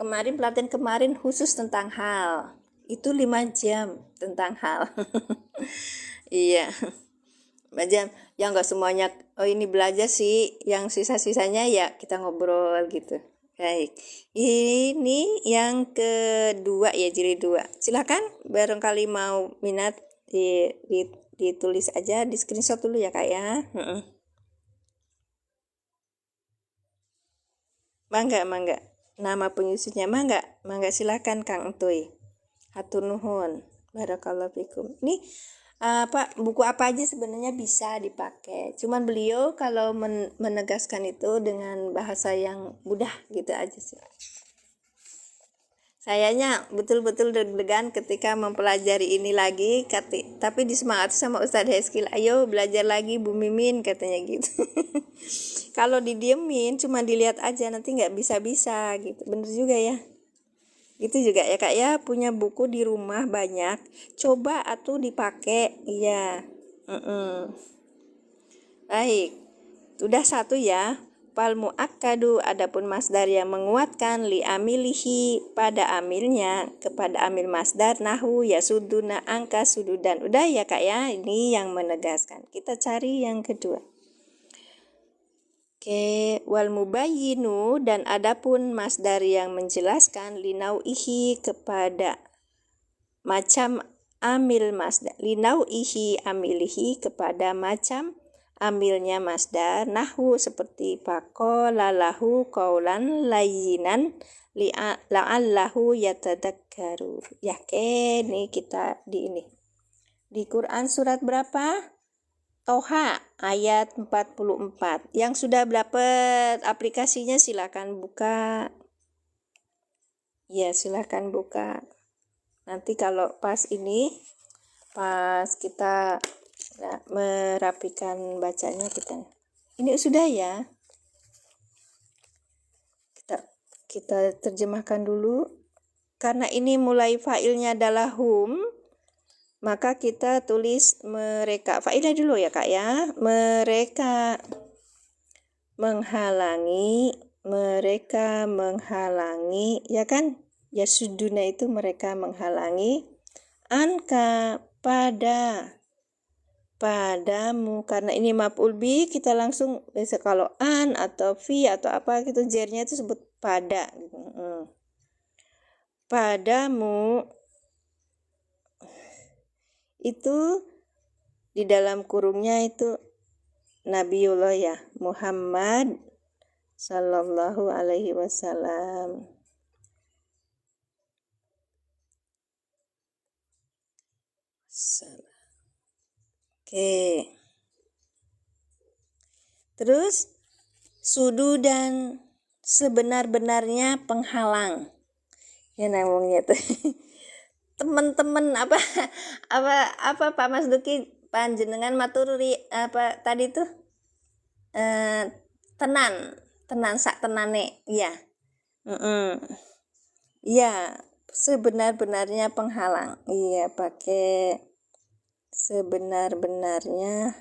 Pelatihan kemarin khusus tentang hal. Itu 5 jam tentang hal. Iya. 5 jam. Ya enggak semuanya ini belajar sih, yang sisa-sisanya ya kita ngobrol gitu. Baik. Ini yang kedua ya, jilid 2. Silakan barangkali mau minat ditulis aja, di screenshot dulu ya Kak ya. Mangga. Nama penyusunnya mangga silakan Kang Entuy. Hatur nuhun. Barakallahu fikum. Ini buku apa aja sebenarnya bisa dipakai. Cuman beliau kalau menegaskan itu dengan bahasa yang mudah gitu aja sih. Sayanya betul-betul deg-degan ketika mempelajari ini lagi, tapi disemangati sama Ustadz Heskil, ayo belajar lagi Bu Mimin katanya gitu. Kalau didiemin cuma dilihat aja nanti nggak bisa-bisa gitu. Bener juga ya. Itu juga ya Kak ya, punya buku di rumah banyak, coba atuh dipakai. Iya. Baik. Sudah 1 ya. Fal muakkadu, adapun masdar yang menguatkan li amilihi pada amilnya, kepada amil masdar, nahu yasuduna angka sududan. Udah ya Kak ya, ini yang menegaskan. Kita cari yang kedua. Oke, wal mubayyinu, dan adapun masdar yang menjelaskan linauihi kepada macam amil masdar, linauihi amilihi kepada macam amilnya masdar, nahwu seperti faqala lahu qaulan layyinan la'allahu yatadakkaru. Ya, ini kita di Quran surat berapa? Toha ayat 44. Yang sudah dapat aplikasinya silakan buka. Ya, silakan buka. Nanti kalau pas kita merapikan bacanya ini sudah ya, kita terjemahkan dulu karena ini mulai failnya adalah hum, maka kita tulis mereka failnya dulu ya Kak ya. Mereka menghalangi ya kan, ya suduna itu mereka menghalangi, anka padamu. Karena ini maf'ul bi, kita langsung bisa kalau an atau fi atau apa gitu jernya itu sebut pada gitu. Padamu itu di dalam kurungnya itu Nabiullah ya Muhammad sallallahu alaihi wasallam. Oke. Terus sududan sebenar-benarnya penghalang. Ya namanya tuh. Teman-teman apa Pak Mas Duki panjenengan maturi apa tadi tuh tenan sak tenane ya. Ya, sebenar-benarnya penghalang. Iya, pakai sebenar-benarnya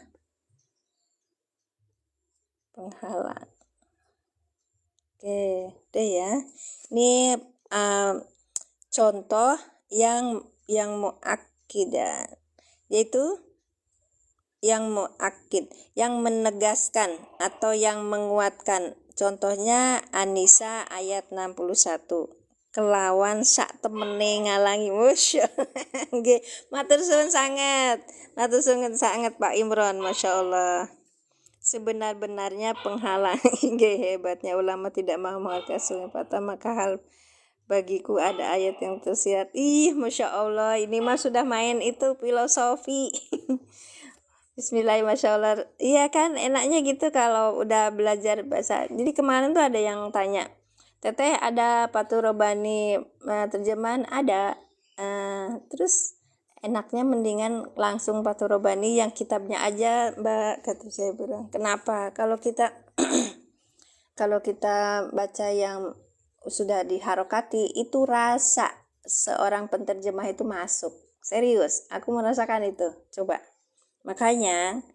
penghalang. Oke, deh ya. Ini contoh yang muakkidah, yaitu yang muakkid, yang menegaskan atau yang menguatkan. Contohnya An-Nisa ayat 61. Kelawan sak temene ngalangi musya. Nggih, matur suwun sangat. Matur suwun sangat Pak Imron, Masya Allah. Sebenar-benarnya penghalang. Nggih, hebatnya ulama tidak mau mengatakan patah maka hal bagiku ada ayat yang tersirat. Ih, Masya Allah, ini mah sudah main itu filosofi. Bismillah, Masya Allah. Iya kan, enaknya gitu kalau udah belajar bahasa. Jadi kemarin tuh ada yang tanya, Teteh ada Fathur-Rabbani terjemahan? Ada. Terus enaknya mendingan langsung Fathur-Rabbani yang kitabnya aja, Mbak, kata saya bilang. Kenapa? Kalau kita kalau kita baca yang sudah diharokati, itu rasa seorang penterjemah itu masuk. Serius, aku merasakan itu. Coba. Makanya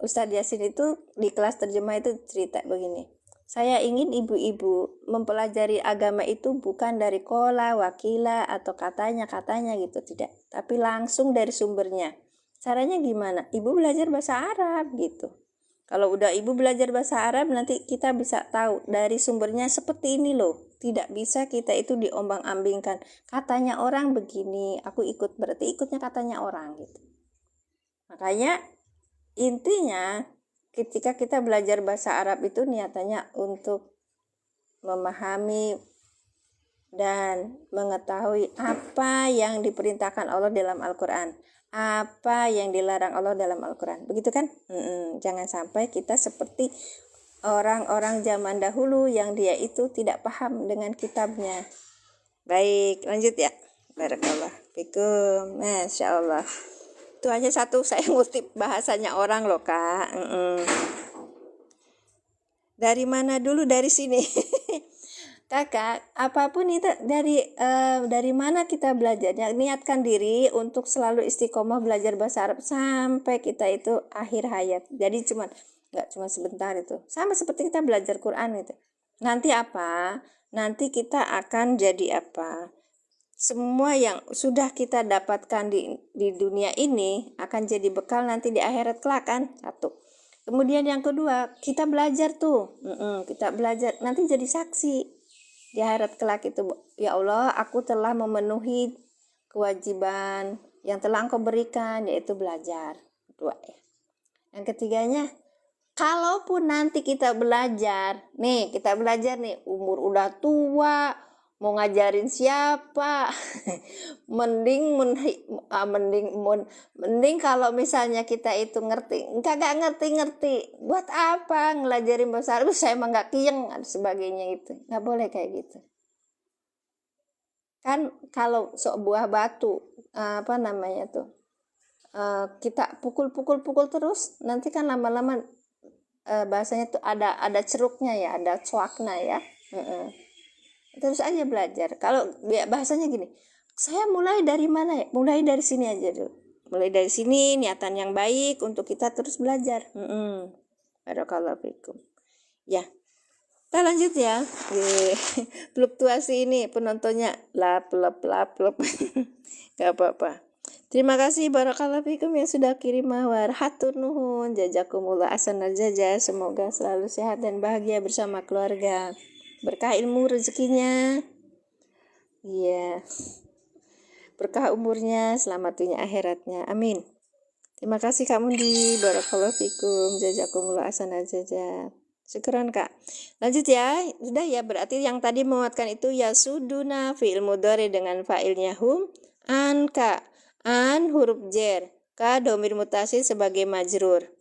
Ustadz Yasin itu di kelas terjemah itu cerita begini. Saya ingin ibu-ibu mempelajari agama itu bukan dari kola, wakila, atau katanya gitu, tidak. Tapi langsung dari sumbernya. Caranya gimana? Ibu belajar bahasa Arab gitu. Kalau udah ibu belajar bahasa Arab, nanti kita bisa tahu dari sumbernya seperti ini loh. Tidak bisa kita itu diombang-ambingkan. Katanya orang begini, aku ikut, berarti ikutnya katanya orang gitu. Makanya intinya ketika kita belajar bahasa Arab itu niatannya untuk memahami dan mengetahui apa yang diperintahkan Allah dalam Al-Quran, apa yang dilarang Allah dalam Al-Quran. Begitu kan? Jangan sampai kita seperti orang-orang zaman dahulu yang dia itu tidak paham dengan kitabnya. Baik, lanjut ya. Barakallah fikum. Masya Allah. Itu hanya satu, saya ngutip bahasanya orang loh, Kak. Dari mana dulu? Dari sini. Kakak, apapun itu dari mana kita belajarnya, niatkan diri untuk selalu istiqomah belajar bahasa Arab sampai kita itu akhir hayat. Jadi nggak cuma sebentar itu. Sama seperti kita belajar Quran itu. Nanti apa? Nanti kita akan jadi apa? Semua yang sudah kita dapatkan di dunia ini akan jadi bekal nanti di akhirat kelak kan. Satu. Kemudian yang kedua, kita belajar tuh. Kita belajar nanti jadi saksi di akhirat kelak itu. Ya Allah, aku telah memenuhi kewajiban yang telah Engkau berikan, yaitu belajar. Dua ya. Yang ketiganya, kalaupun nanti kita belajar nih, umur udah tua, mau ngajarin siapa? mending kalau misalnya kita itu ngerti, enggak ngerti. Buat apa ngelajarin bahasa Arab? Saya emang nggak kiyeng dan sebagainya itu. Nggak boleh kayak gitu. Kan kalau sebuah batu kita pukul terus, nanti kan lama-lama bahasanya tuh ada ceruknya ya, ada cuakna ya. Terus aja belajar. Kalau bahasanya gini, saya mulai dari mana ya? Mulai dari sini aja dulu. Mulai dari sini, niatan yang baik untuk kita terus belajar. Barakallahu fikum. Ya, kita lanjut ya. Fluktuasi ini penontonnya lap. Gak apa-apa. Terima kasih barakallahu fikum yang sudah kirim mawar. Hatur nuhun, jazakumullah ahsanal jazaa. Semoga selalu sehat dan bahagia bersama keluarga. Berkah ilmu rezekinya. Iya. Berkah umurnya, selamat dunia akhiratnya. Amin. Terima kasih Kak Mundi. Barakallahu fikum, jazakumullah ahsanal jazaa. Syukran Kak. Lanjut ya. Sudah ya, berarti yang tadi menguatkan itu yasuduna fi'il mudhari dengan fa'ilnya hum, an Kak. An huruf jer, ka domir mutasil sebagai majrur.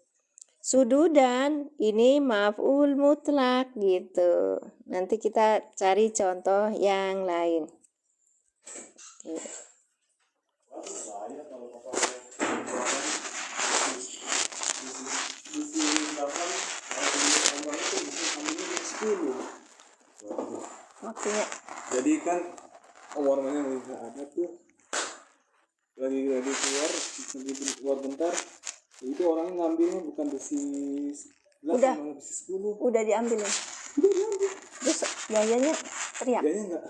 Sududan ini maf'ul mutlak gitu. Nanti kita cari contoh yang lain. Maksudnya jadi kan warnanya nggak ada tuh, lagi keluar bentar, itu orangnya ngambilnya bukan besi 11 Udah. sama besi 10. udah diambilin. Terus yayanya teriak. Kayaknya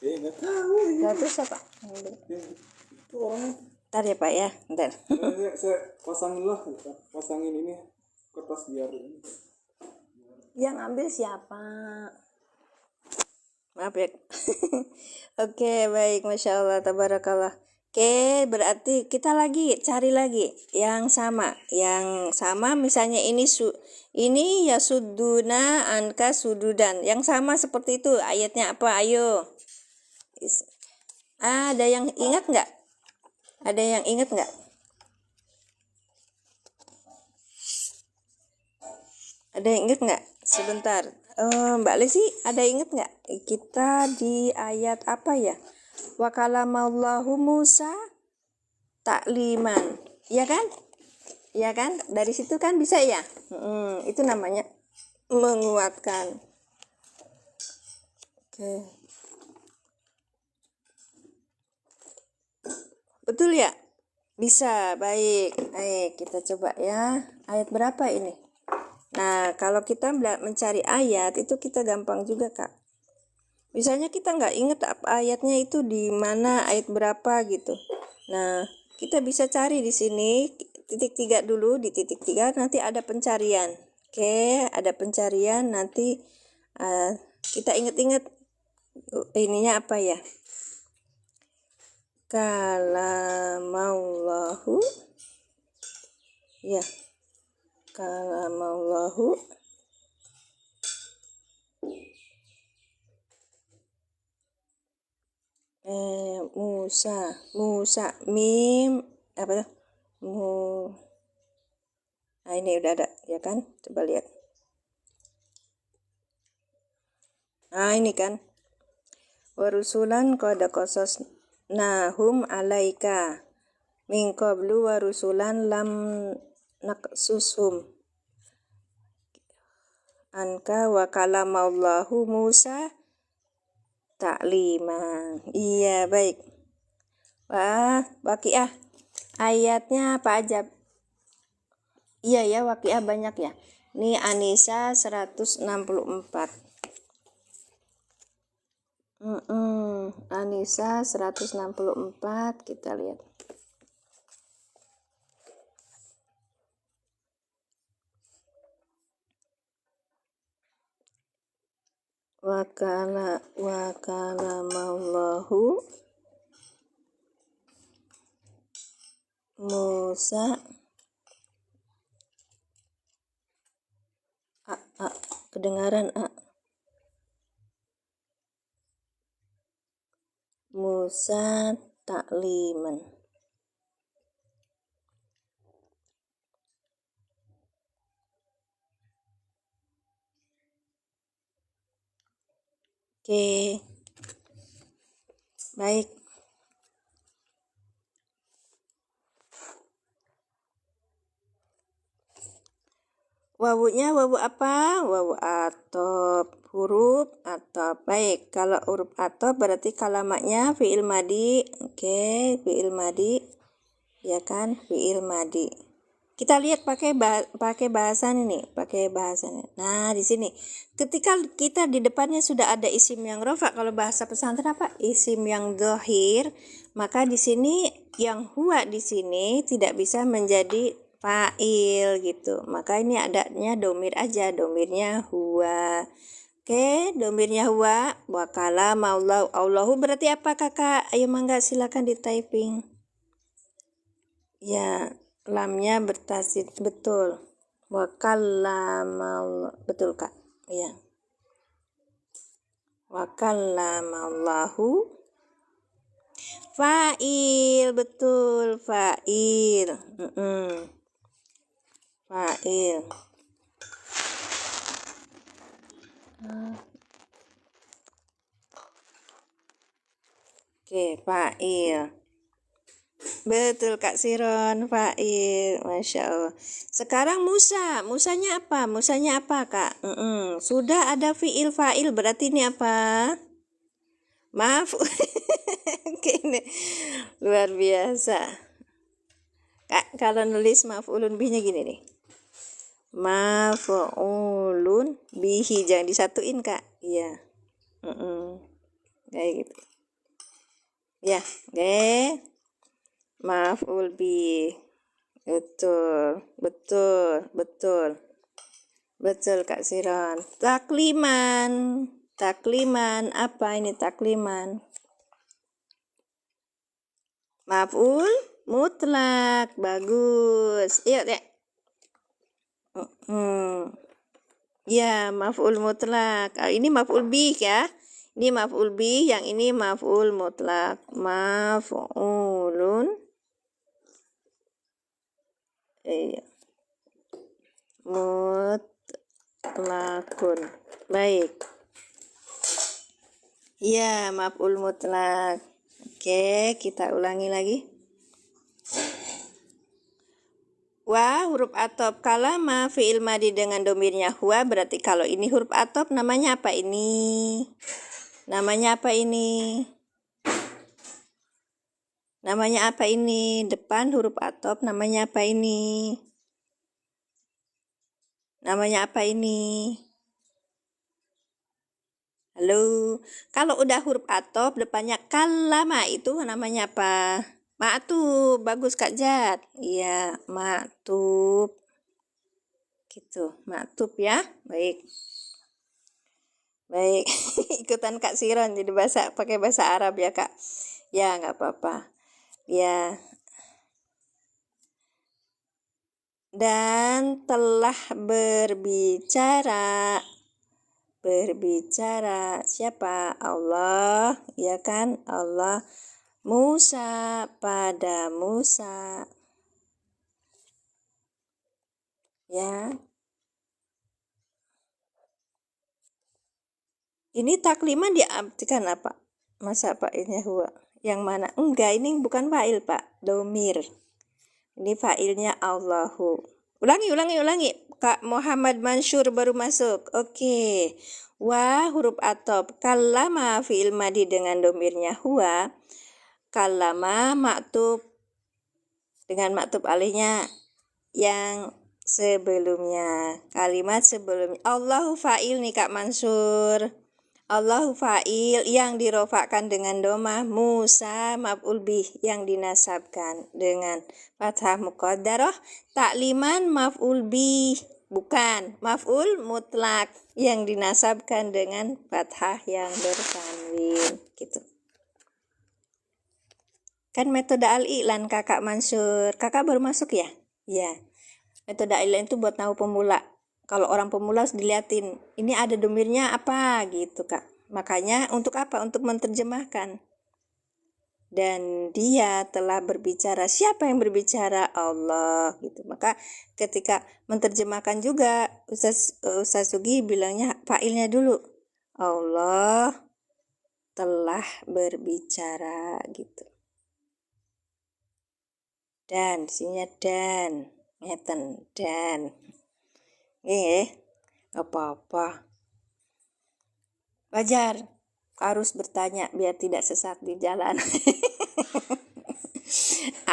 nggak tahu ya. Nah, terus apa? Itu orangnya. Ntar ya Pak ya, ntar. saya pasangin ini kertas biar ini. Yang ambil siapa? Maaf ya. Oke, baik, Masya Allah, tabarakallah. Oke, berarti kita cari lagi yang sama. Yang sama misalnya ini ya suduna anka sududan. Yang sama seperti itu. Ayatnya apa? Ayo. Ada yang ingat nggak? Ada yang ingat nggak? Ada yang ingat nggak? Sebentar. Mbak Lesi, ada ingat nggak? Kita di ayat apa ya? Wa kalamallahu Musa takliman. Iya kan? Iya kan? Dari situ kan bisa ya? Itu namanya menguatkan. Oke. Betul ya? Bisa, baik. Baik, kita coba ya. Ayat berapa ini? Nah, kalau kita mencari ayat itu kita gampang juga, Kak. Misalnya kita nggak inget ayatnya itu di mana, ayat berapa gitu. Nah, kita bisa cari di sini titik 3 dulu, di titik 3 nanti ada pencarian. Oke, ada pencarian, nanti kita inget-inget ininya apa ya? Kalamallahu ya. Kalamallahu Musa mim apa tuh? Nah, ini udah ada ya kan? Coba lihat. Nah, ini kan. Warusulan qad qasasnahum alaika min qablu warusulan lam naqsushum anka wa kalamallahu Musa taklima. Iya, baik. Wah, Waqiah ayatnya apa aja? Iya ya, Waqiah banyak ya. Ini Anisa 164. Anisa 164, kita lihat. Wakalamallahu Musa kedengaran Musa takliman. Oke. Baik. Wawunya wawu apa? Wawu atop, huruf atop. Baik, kalau huruf atop berarti kalimatnya fi'il madi. Oke, fi'il madi. Ya kan, fi'il madi. Kita lihat pakai bahasan ini, pakai bahasannya. Nah, di sini ketika kita di depannya sudah ada isim yang rofa, kalau bahasa pesantren apa? Isim yang dohir, maka di sini yang huwa di sini tidak bisa menjadi fa'il gitu. Maka ini adanya domir aja, domirnya huwa. Oke, domirnya huwa. Wa kalama Allahu berarti apa kakak? Ayo mangga silakan di typing. Ya, lamnya bertasid betul. Wa kalama betul kak. Ya. Wa kalama Allahu fa'il betul fa'il. Fa'il. Oke, fa'il. Betul Kak Siron, fa'il. Masya Allah. Sekarang Musa. Musanya apa? Musanya apa Kak? Sudah ada fi'il fa'il, berarti ini apa? Maaf. Ini luar biasa. Kak, kalau nulis maf'ulun bihnya gini nih. Maf'ulun bihi, jangan disatuin Kak. Iya. Kayak gitu. Ya, oke. Maf'ul bih. Betul Kak Siron. Takliman apa ini takliman? Maf'ul mutlak, bagus. Yuk dek. Ya, maf'ul mutlak. Ini maf'ul bih ya. Ini maf'ul bih, yang ini maf'ul mutlak. Maf'ulun mutlakun. Baik. Ya, maf'ul mutlak. Oke, kita ulangi lagi. Wa huruf atop kalama fi'il madi dengan domirnya huwa, berarti kalau ini huruf atop namanya apa ini? Namanya apa ini? Namanya apa ini? Depan huruf atop namanya apa ini? Namanya apa ini? Halo. Kalau udah huruf atop depannya kalama itu namanya apa? Ma'tub. Bagus Kak Jad. Iya, ma'tub. Gitu, ma'tub ya. Baik. Ikutan Kak Siron jadi pakai bahasa Arab ya Kak. Ya, nggak apa-apa. Ya. Dan telah berbicara siapa? Allah, ya kan? Allah Musa pada Musa. Ya. Ini takliman diartikan apa? Masa fa'ilnya huwa? Yang mana? Enggak, ini bukan fa'il, Pak. Domir. Ini fa'ilnya Allahu. Ulangi. Kak Muhammad Mansur baru masuk. Oke. Wa huruf atop. Kalama fi'il madi dengan domirnya huwa. Kalama maktub dengan maktub alihnya yang sebelumnya. Kalimat sebelumnya. Allahu fa'il nih Kak Mansur. Allahu fa'il yang dirofakkan dengan domah. Musa maf'ul bih yang dinasabkan dengan fathah muqaddarah. Takliman maf'ul bih, bukan maf'ul mutlak yang dinasabkan dengan fathah yang bertanwin gitu. Kan metode al-i'lan Kakak Mansur. Kakak baru masuk ya? Ya. Metode al-i'lan itu buat tahu pemula. Kalau orang pemula harus diliatin, ini ada domirnya apa gitu Kak. Makanya untuk apa? Untuk menerjemahkan. Dan dia telah berbicara. Siapa yang berbicara? Allah gitu. Maka ketika menerjemahkan juga Ustaz Sugi bilangnya fa'ilnya dulu. Allah telah berbicara gitu. Dan sininya dan ngeten dan apa-apa wajar harus bertanya biar tidak sesat di jalan.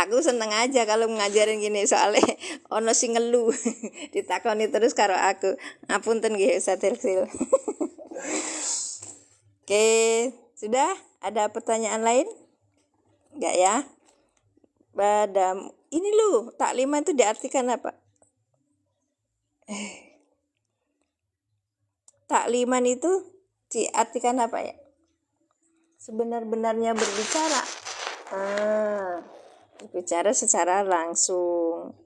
Aku seneng aja kalau ngajarin gini soalnya ono sing ngelu ditakoni terus karo aku. Ngapunten nggih Ustaz Tilsil. Oke, sudah ada pertanyaan lain? Enggak ya? Badam. Ini loh, takliman itu diartikan apa? Takliman itu diartikan apa ya? Sebenar-benarnya berbicara. Berbicara secara langsung.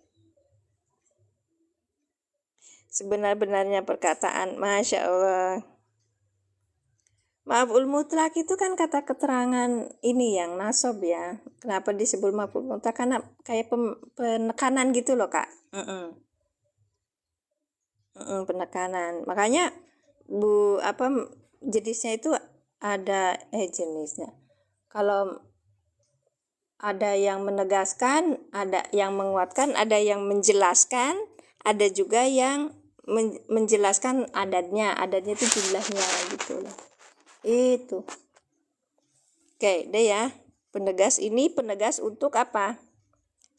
Sebenar-benarnya perkataan. Masya Allah. Maf'ul mutlak itu kan kata keterangan ini yang nasab ya. Kenapa disebut maf'ul mutlak? Karena kayak penekanan gitu loh, Kak. Penekanan. Makanya jenisnya itu ada jenisnya. Kalau ada yang menegaskan, ada yang menguatkan, ada yang menjelaskan, ada juga yang menjelaskan adatnya. Adatnya itu jumlahnya gitu loh. Itu. Oke, deh ya. Penegas ini penegas untuk apa?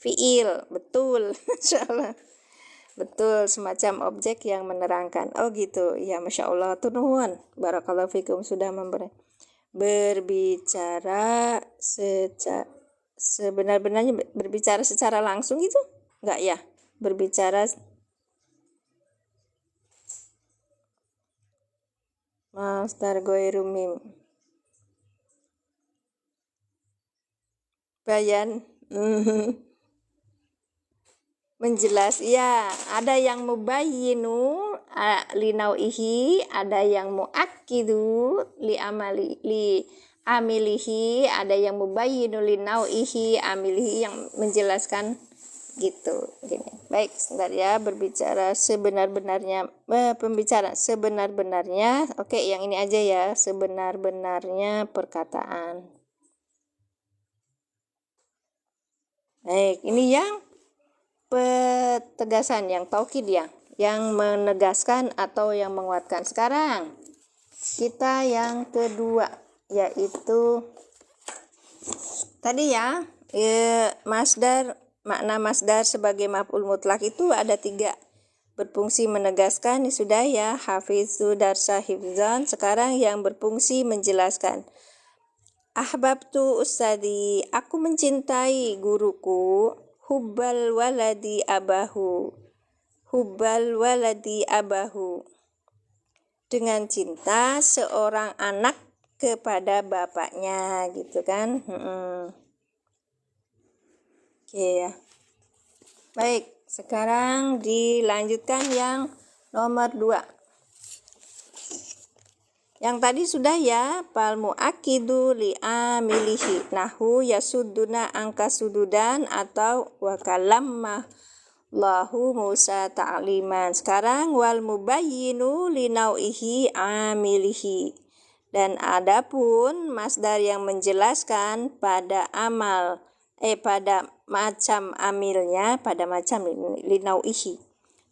Fiil, betul. Insyaallah. Betul, semacam objek yang menerangkan. Oh gitu. Ya, Masya Allah. Nuhun. Barakallahu fikum sudah memberi. Berbicara sebenar-benarnya berbicara secara langsung itu? Enggak ya? Berbicara Masdar ghairu mim. Bayan. Menjelas ya, ada yang mubayyinu linauihi, ada yang muakkidu li amilihi, ada yang mubayyinu linauihi amilihi, yang menjelaskan gitu. Gini. Baik, sebentar ya, berbicara sebenar-benarnya, pembicara sebenar-benarnya. Oke, yang ini aja ya, sebenar-benarnya perkataan. Baik, ini yang petegasan, yang taukid ya, yang menegaskan atau yang menguatkan. Sekarang kita yang kedua, yaitu tadi ya, masdar, makna masdar sebagai maf'ul mutlak itu ada 3. Berfungsi menegaskan sudah ya, hafizu darsa hifzan. Sekarang yang berfungsi menjelaskan. Ahbabtu ustadi, aku mencintai guruku. Hubbal waladi abahu. Hubbal waladi abahu. Dengan cinta seorang anak kepada bapaknya, gitu kan. Oke ya. Baik, sekarang dilanjutkan yang nomor 2. Yang tadi sudah ya, fal muakidu li amilihi nahu yasudduna angka sududan atau wa kalamma lahu Musa ta'liman. Sekarang wal mubayyinu li nau'ihi amilihi. Dan adapun masdar yang menjelaskan pada amal pada macam amilnya, pada macam li nau'ihi.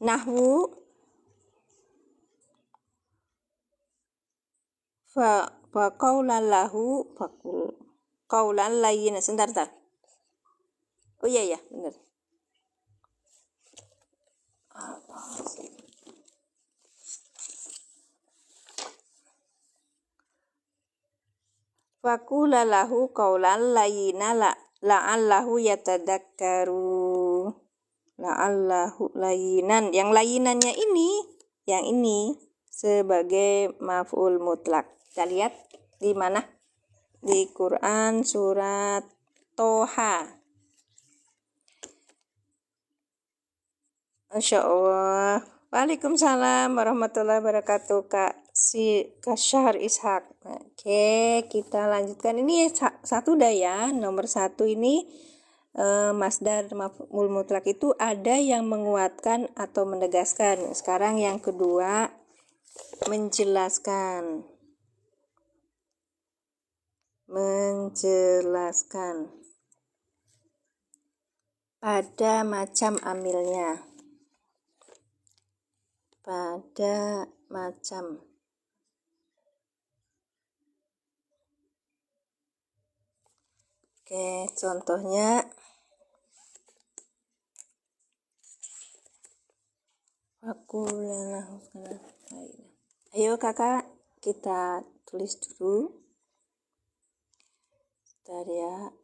Nahwu fa qaulan lahu faqul qaulan layyin. Sebentar. Oh iya ya, benar. Faqula lahu qaulan layyina la'allahu yatadakkaru. La'allahu layyinan. Yang layyinannya ini, yang ini sebagai maf'ul mutlak. Kita lihat di mana? Di Quran surat Toha. Masya Allah. Waalaikumsalam warahmatullahi wabarakatuh, Kak Syahar Ishak. Oke, kita lanjutkan. Ini satu dah ya. Nomor 1 ini masdar maf'ul mutlak itu ada yang menguatkan atau menegaskan. Sekarang yang kedua, menjelaskan. Pada macam amilnya. Pada macam. Oke, contohnya ayo kakak, kita tulis dulu. Bentar ya.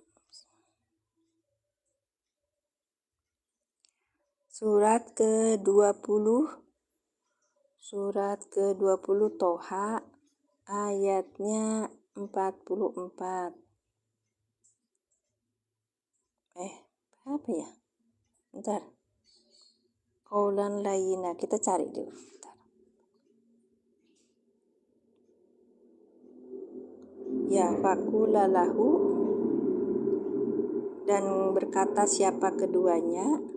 Surat ke-20 Toha ayatnya 44. Apa ya? Bentar. Qaulan layyina, kita cari dulu. Bentar. Ya, faqula lahu, dan berkata siapa keduanya?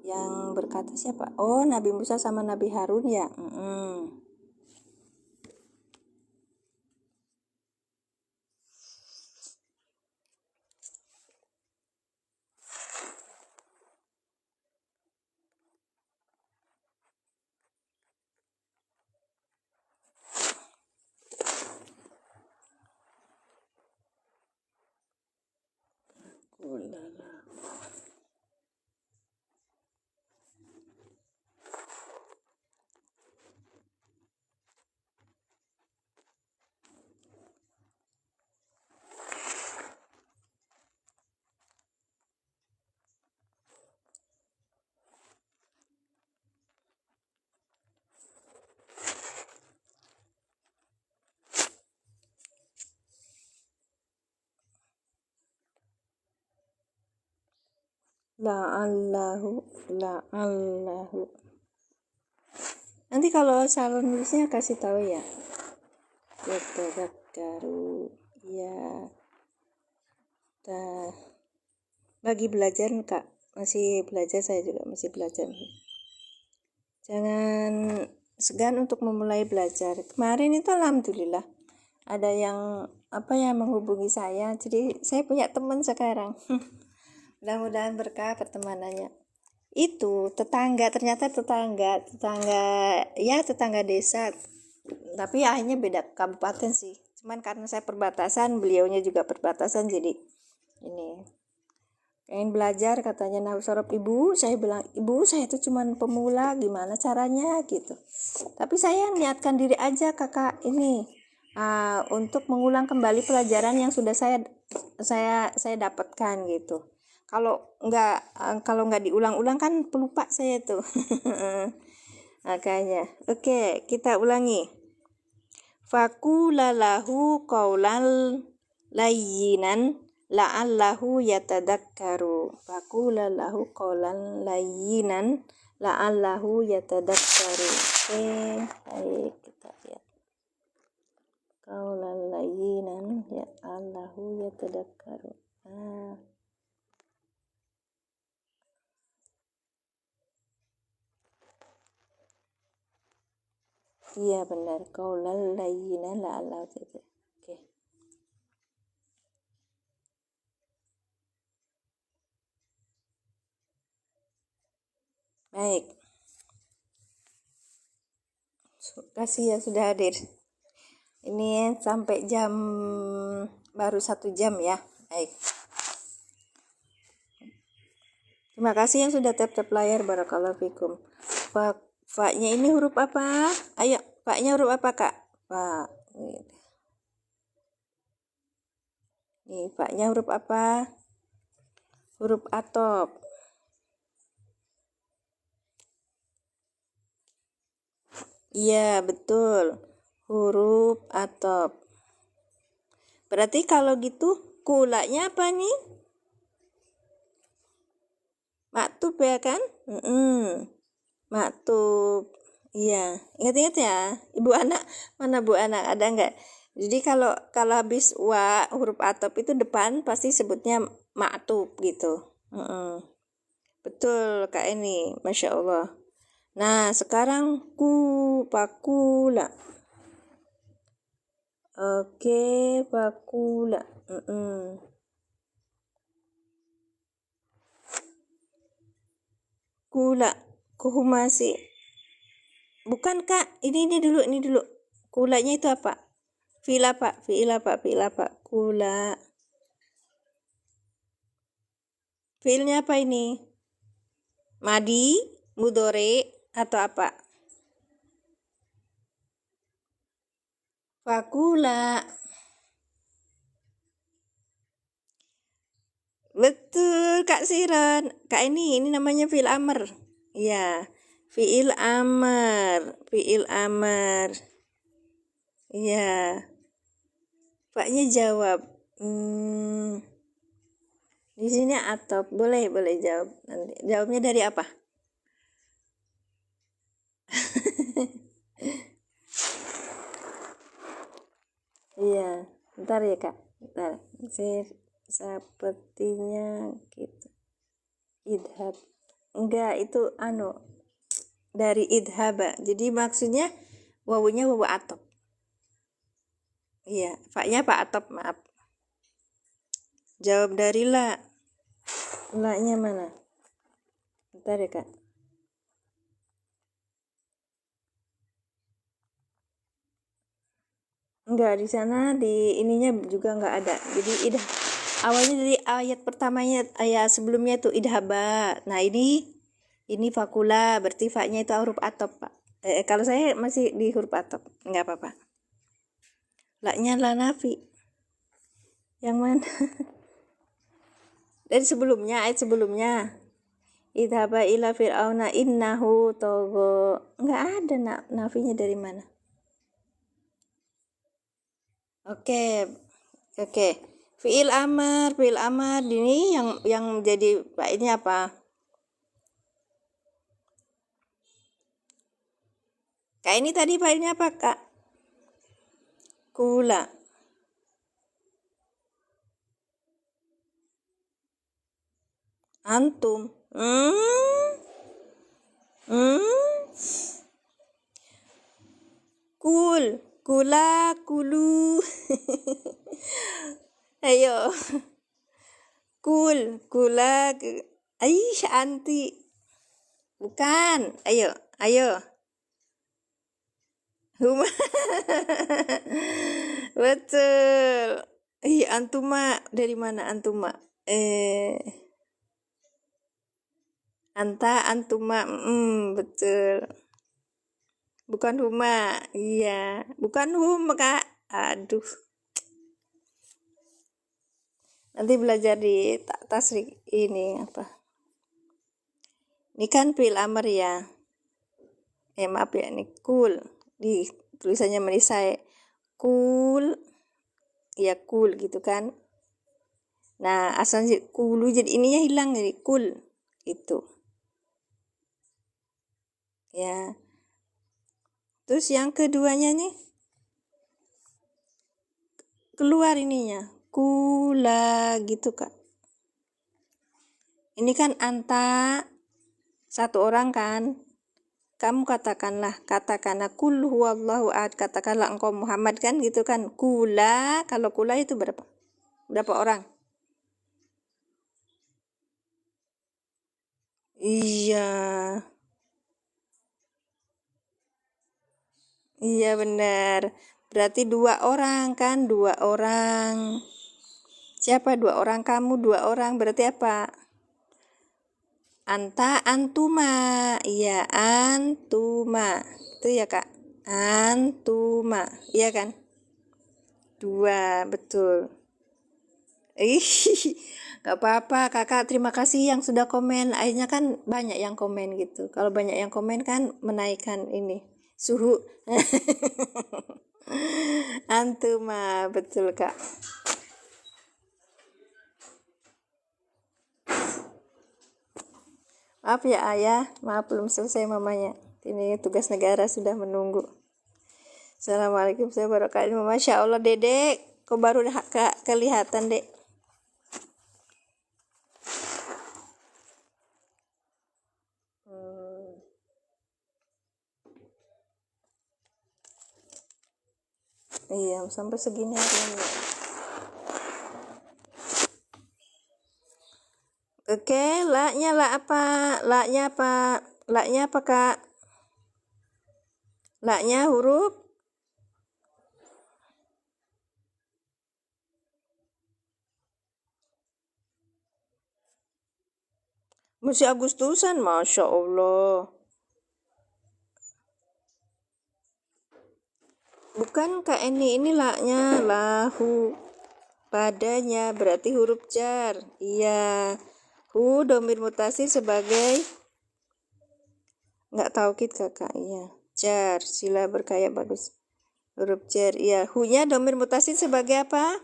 Yang berkata siapa? Oh, Nabi Musa sama Nabi Harun ya. La'allahu. Nanti kalau salah nulisnya kasih tahu ya. Yatadakkaru ya. Bagi belajar Kak, masih belajar, saya juga masih belajar. Jangan segan untuk memulai belajar. Kemarin itu alhamdulillah ada yang menghubungi saya. Jadi saya punya teman sekarang. Mudah-mudahan berkah pertemanannya. Itu ternyata tetangga desa. Tapi akhirnya beda kabupaten sih. Cuman karena saya perbatasan, beliaunya juga perbatasan, jadi ini pengen belajar katanya nahwu sorof. Ibu, saya bilang, ibu saya itu cuman pemula, gimana caranya gitu. Tapi saya niatkan diri aja kakak ini untuk mengulang kembali pelajaran yang sudah saya dapatkan gitu. Kalau nggak diulang-ulang kan pelupa saya tuh. Makanya oke, kita ulangi. Faqula lahu qaulan layyinan la'allahu yatadakkaru. Faqula lahu qaulan layyinan la'allahu yatadakkaru. Baik, kita lihat. Qaulan layyinan la'allahu yatadakkaru. Iya benar, qaulal layyinan la'allahu yatadakkaru. Oke. Baik. Kasih ya sudah hadir. Ini sampai baru 1 jam ya. Baik. Terima kasih yang sudah tap-tap layar, barakallahu fikum. Fa-nya ini huruf apa? Ayo, fa-nya huruf apa kak? Fa. Nih, fa-nya huruf apa? Huruf atop. Iya, betul. Huruf atop. Berarti kalau gitu kulanya apa nih? Maktub ya kan? Maktub. Iya, ingat-ingat ya. Ibu anak, mana Bu anak? Ada enggak? Jadi kalau habis wa huruf atop itu depan pasti sebutnya maktub gitu. Betul Kak ini, Masya Allah. Nah, sekarang pakula. Oke, pakula. Kula, kuhumasi. Bukan Kak, ini dulu. Kulanya itu apa? Fi'il apa? Kula. Fi'ilnya apa ini? Madi, mudore, atau apa? Fakula. Betul, Kak Siron. Kak ini namanya fi'il amr. Iya, fi'il amr, fi'il amr. Iya, Paknya jawab. Di sini atop, boleh jawab nanti. Jawabnya dari apa? Iya, bentar ya Kak. Bentar. Sepertinya gitu. Idhab. Enggak, itu dari idhaba. Jadi maksudnya wawunya wawu atop. Iya, faknya pak atop, maaf. Jawab dari la. La-nya mana? Bentar ya Kak. Enggak, di sana di ininya juga enggak ada. Jadi awalnya dari ayat pertamanya, ayat sebelumnya itu idhaba. Nah, ini fakula, berarti faknya itu huruf atop, Pak. Kalau saya masih di huruf atop, enggak apa-apa. La-nya la nafi. Yang mana? Dari sebelumnya, ayat sebelumnya. Idhaba ila fir'auna innahu togho. Enggak ada nafinya dari mana? Oke. Fi'il amar ini yang jadi Pak ini apa? Kak ini tadi Pak ini apa, Kak? Kula. Antum. Kula, kulu. Ayo. Kula. Aish, anti. Bukan. Ayo. Huma. Betul. Antuma. Dari mana antuma? Anta, antuma. Betul. Bukan huma. Iya. Bukan hum, Kak. Aduh. Nanti belajar di tasrik ini apa? Ini kan fi'il amr ya. Maaf ya, ini cool. Di tulisannya merisai. Cool. Ya cool gitu kan. Nah, asalnya kulu jadi ininya hilang jadi cool. Itu. Ya. Terus yang keduanya nih keluar ininya. Kula gitu, Kak. Ini kan anta satu orang kan. Kamu katakanlah kul huwallahu ahad, katakanlah engkau Muhammad kan gitu kan. Kula, kalau kula itu berapa orang? Iya benar, berarti 2 orang kan, 2 orang. Siapa 2 orang? Kamu 2 orang, berarti apa? Anta, antuma. Iya, antuma. Itu ya Kak, antuma. Iya kan? 2, betul. Gak apa-apa Kakak, terima kasih yang sudah komen. Akhirnya kan banyak yang komen gitu. Kalau banyak yang komen kan menaikkan ini suhu. Antuma, betul Kak. Maaf ya Ayah, maaf belum selesai mamanya. Ini tugas negara sudah menunggu. Assalamualaikum warahmatullahi wabarakatuh. Masya Allah Dedek, kok baru kelihatan Dek? Iya, sampai segini harganya. Oke, la-nya la apa? La-nya apa? La-nya apa, Kak? La-nya huruf masih Agustusan, Masya Allah. Bukan Kak ini la-nya lahu. Padanya berarti huruf jar. Iya. Hu domir mutasi sebagai nggak taukid kakak. Iya. Jar. Sila berkaya bagus. Huruf jar. Iya. Hu-nya domir mutasi sebagai apa?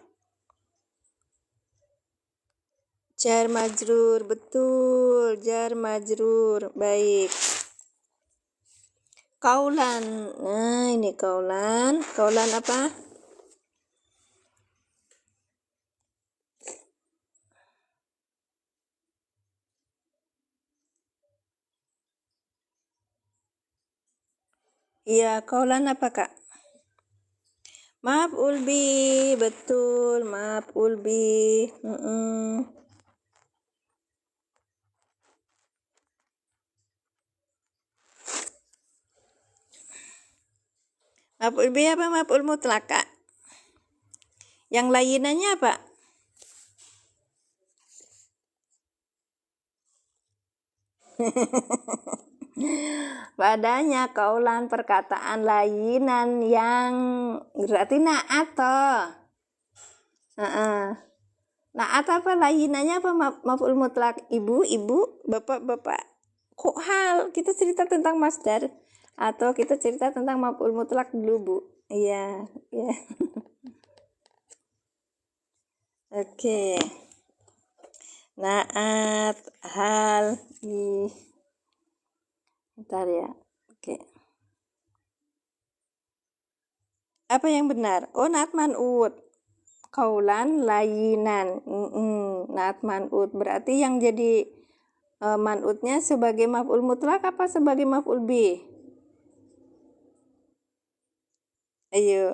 Jar majrur. Betul. Jar majrur. Baik. Kaulan. Nah, ini kaulan. Kaulan apa? Iya, kaulan apa, Kak? Maf'ul bi. Betul, maf'ul bi. Maf'ul bi apa maf'ul mutlak, Kak? Yang layinannya apa? Padanya kaulan perkataan layinan yang berarti naat toh. Naat apa layinannya apa maf'ul mutlak? Ibu, bapak. Kok hal? Kita cerita tentang masdar atau kita cerita tentang maf'ul mutlak dulu, Bu? Iya, iya. Oke. Naat, hal, bentar ya. Oke. Apa yang benar? Oh, naat man'ut. Kaulan layinan. Naat man'ut. Berarti yang jadi man'utnya sebagai maf'ul mutlak apa sebagai maf'ul bi? Ayo.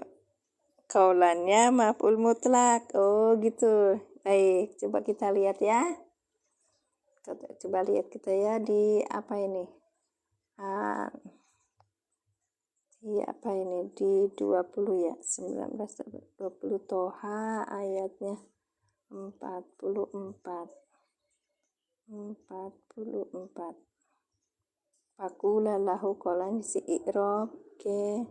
Kaulannya maf'ul mutlak. Oh, gitu. Baik, coba kita lihat ya. Coba lihat kita ya di apa ini? Di apa ini? Di 20 ya. 19 20 Toha ayatnya 44. Fakula lahu kolan si i'rab ke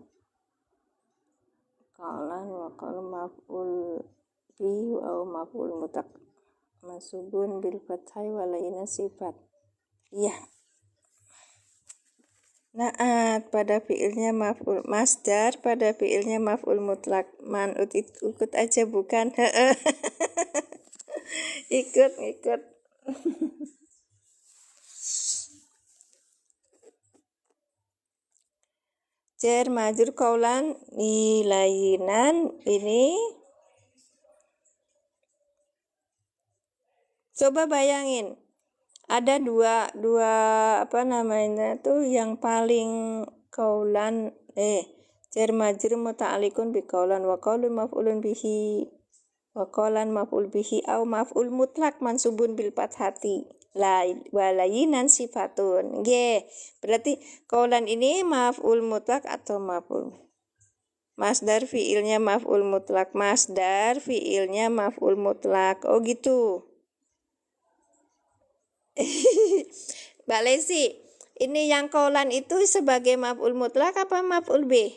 kolan wa qala maf'ul bi au maf'ul mutlak mansubun bil fathai walaina sifat. Iya. Naat pada fiilnya maf'ul masdar, pada fiilnya maf'ul mutlak. Man'ut ikut aja bukan? ikut. Jar majrur kaulan layinan ini. Coba bayangin, ada dua apa namanya tuh yang paling kaulan jar majrur muta'alliqun bi kaulan wa qaulun maf'ulun bihi wa qaulan maf'ul bihi au maf'ul mutlak mansubun bil fathati walayinan sifatun. Berarti kaulan ini maf'ul mutlak atau maf'ul masdar fiilnya maf'ul mutlak. Oh gitu. Mbak Lesi, ini yang kaulan itu sebagai maf'ul mutlak apa maf'ul bih?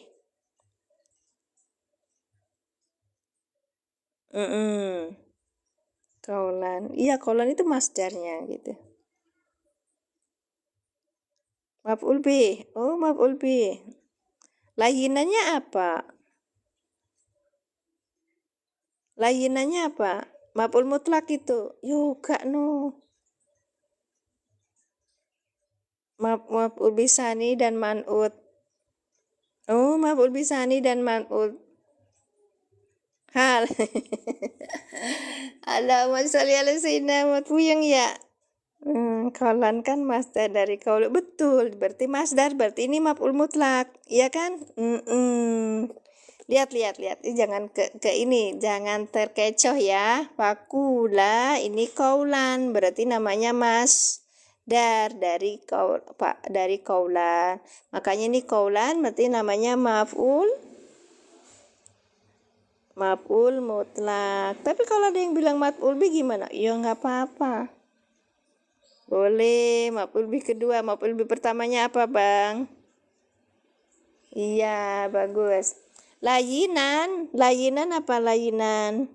Kaulan. Iya, kaulan itu masdarnya gitu. Maf'ul bih. Oh, maf'ul bih. Layinannya apa? Maf'ul mutlak itu. Juga no. Maf'ul bisani dan man'ut. Oh, maf'ul bisani dan man'ut. Hal. Allahumma sholli ala sayyidina Muhammad. Puyeng ya. Kaulan kan masdar dari kaul. Betul. Berarti masdar. Berarti ini maf'ul mutlak. Iya kan? Lihat. Jangan ke ini. Jangan terkecoh ya. Fakula ini kaulan. Berarti namanya dari kaulan. Makanya ini kaulan berarti namanya maf'ul mutlak. Tapi kalau ada yang bilang maf'ul bi gimana? Ya nggak apa-apa. Boleh. Maf'ul bi kedua. Maf'ul bi pertamanya apa, Bang? Iya, bagus. Layinan apa layinan?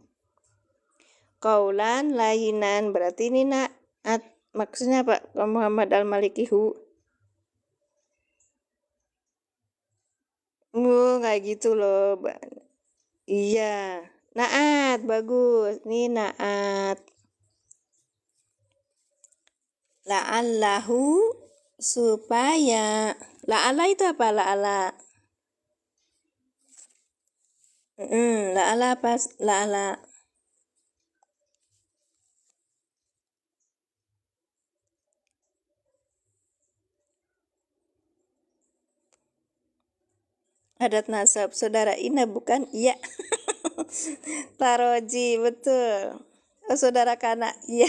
Qaulan layinan, berarti ini naat. Maksudnya Pak Muhammad Al-Malikihu? Kayak gitu loh. Iya. Naat, bagus. Ini naat. La'allahu, supaya. La'ala itu apa? La'ala. La'ala apa? La'ala. Adat nasab. Saudara Ina bukan? Iya. Taroji, betul. Oh, saudara Kana. Iya.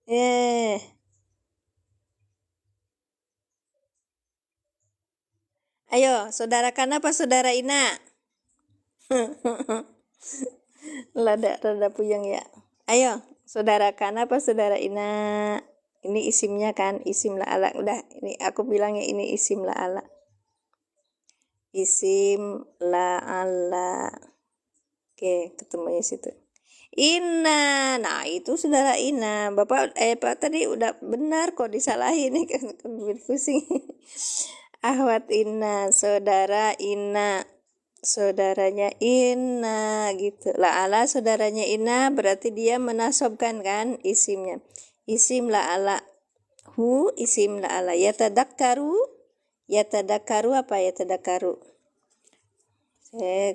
Eh. Ayo, saudara Kana apa saudara Ina? Rada puyeng ya. Ayo, saudara Kana apa saudara Ina? Ini isimnya kan, isim la'ala. Udah, ini aku bilangnya ini isim la'ala. Isim la'ala. Oke, ketemunya situ. Ina. Nah, itu saudara Ina. Bapak Pak tadi udah benar kok, disalahin nih kan pusing. Ahwat Ina, saudara Ina. Saudaranya Ina gitu. La'ala saudaranya Ina, berarti dia menasobkan kan isimnya. Isim la'ala. Hu isim la'ala. Yatadakkaru. Yatadakkaru apa yatadakkaru?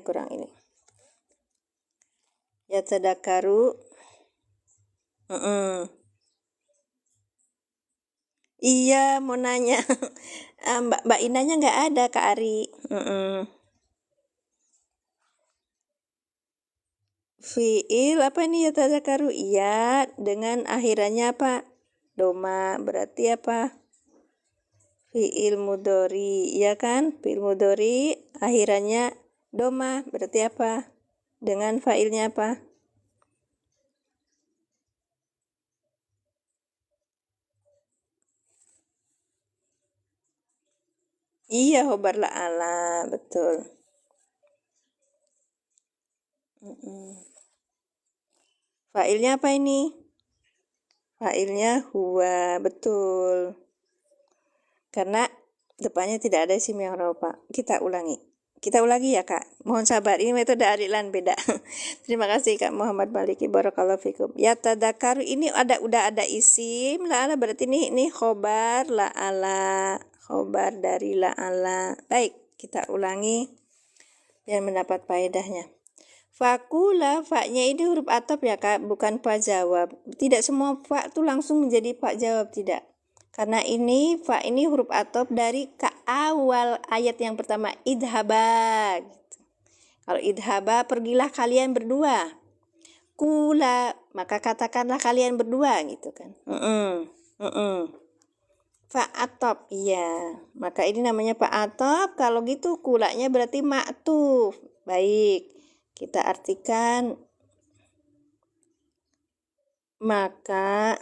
Kurang ini. Yatadakkaru. Iya, mau nanya. Mbak Inanya nggak ada, Kak Ari. Fiil apa ini yatadakkaru? Iya, dengan akhirannya apa? Doma, berarti apa? Fiil mudhari, iya kan? Fiil mudhari akhirannya doma, berarti apa? Dengan failnya apa? Iya, khobar la'ala, betul. Failnya apa ini? Failnya huwa, betul. Karena depannya tidak ada isim yang rofa. Kita ulangi ya Kak. Mohon sabar, ini metode arilan beda. Terima kasih Kak Muhammad Maliki, barakallahu fikum. Yatadakaru ini udah ada isim la'ala, berarti ini khobar la'ala, khobar dari la'ala. Baik, kita ulangi biar mendapat faedahnya. Fakula, fa-nya ini huruf atop ya Kak, bukan fa jawab. Tidak semua fa itu langsung menjadi fa jawab, tidak. Karena ini fa ini huruf atop dari ke awal ayat yang pertama, idhaba gitu. Kalau idhaba, pergilah kalian berdua. Kula, maka katakanlah kalian berdua gitu kan. Fa atop, iya. Maka ini namanya fa atop. Kalau gitu kulanya berarti ma'tuf. Baik, kita artikan. Maka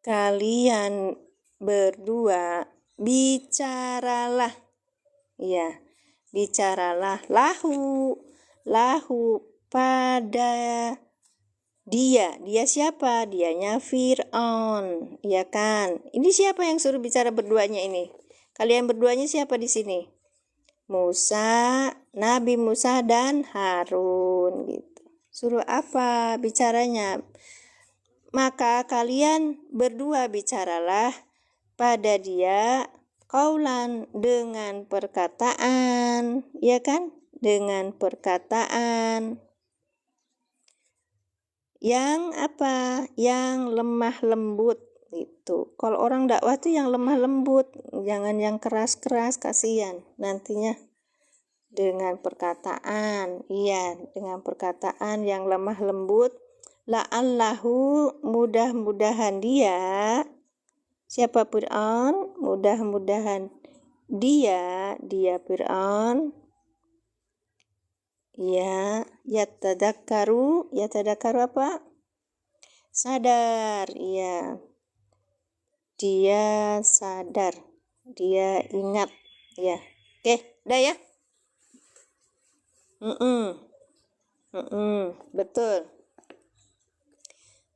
kalian berdua bicaralah. Ya, bicaralah lahu pada dia. Dia siapa? Dianya Fir'aun, ya kan? Ini siapa yang suruh bicara berduanya ini? Kalian berduanya siapa di sini? Musa, Nabi Musa dan Harun gitu. Suruh apa bicaranya? Maka kalian berdua bicaralah pada dia qaulan, dengan perkataan, ya kan? Dengan perkataan yang apa? Yang lemah lembut itu. Kalau orang dakwah tuh yang lemah lembut, jangan yang keras-keras, kasihan nantinya. Dengan perkataan, iya, dengan perkataan yang lemah lembut. La'allahu, mudah-mudahan dia. Siapa Fir'aun? Mudah-mudahan dia Fir'aun. Ya, yatadakkaru apa? Sadar, ya. Dia sadar, dia ingat, Ya. Oke, udah ya. Betul.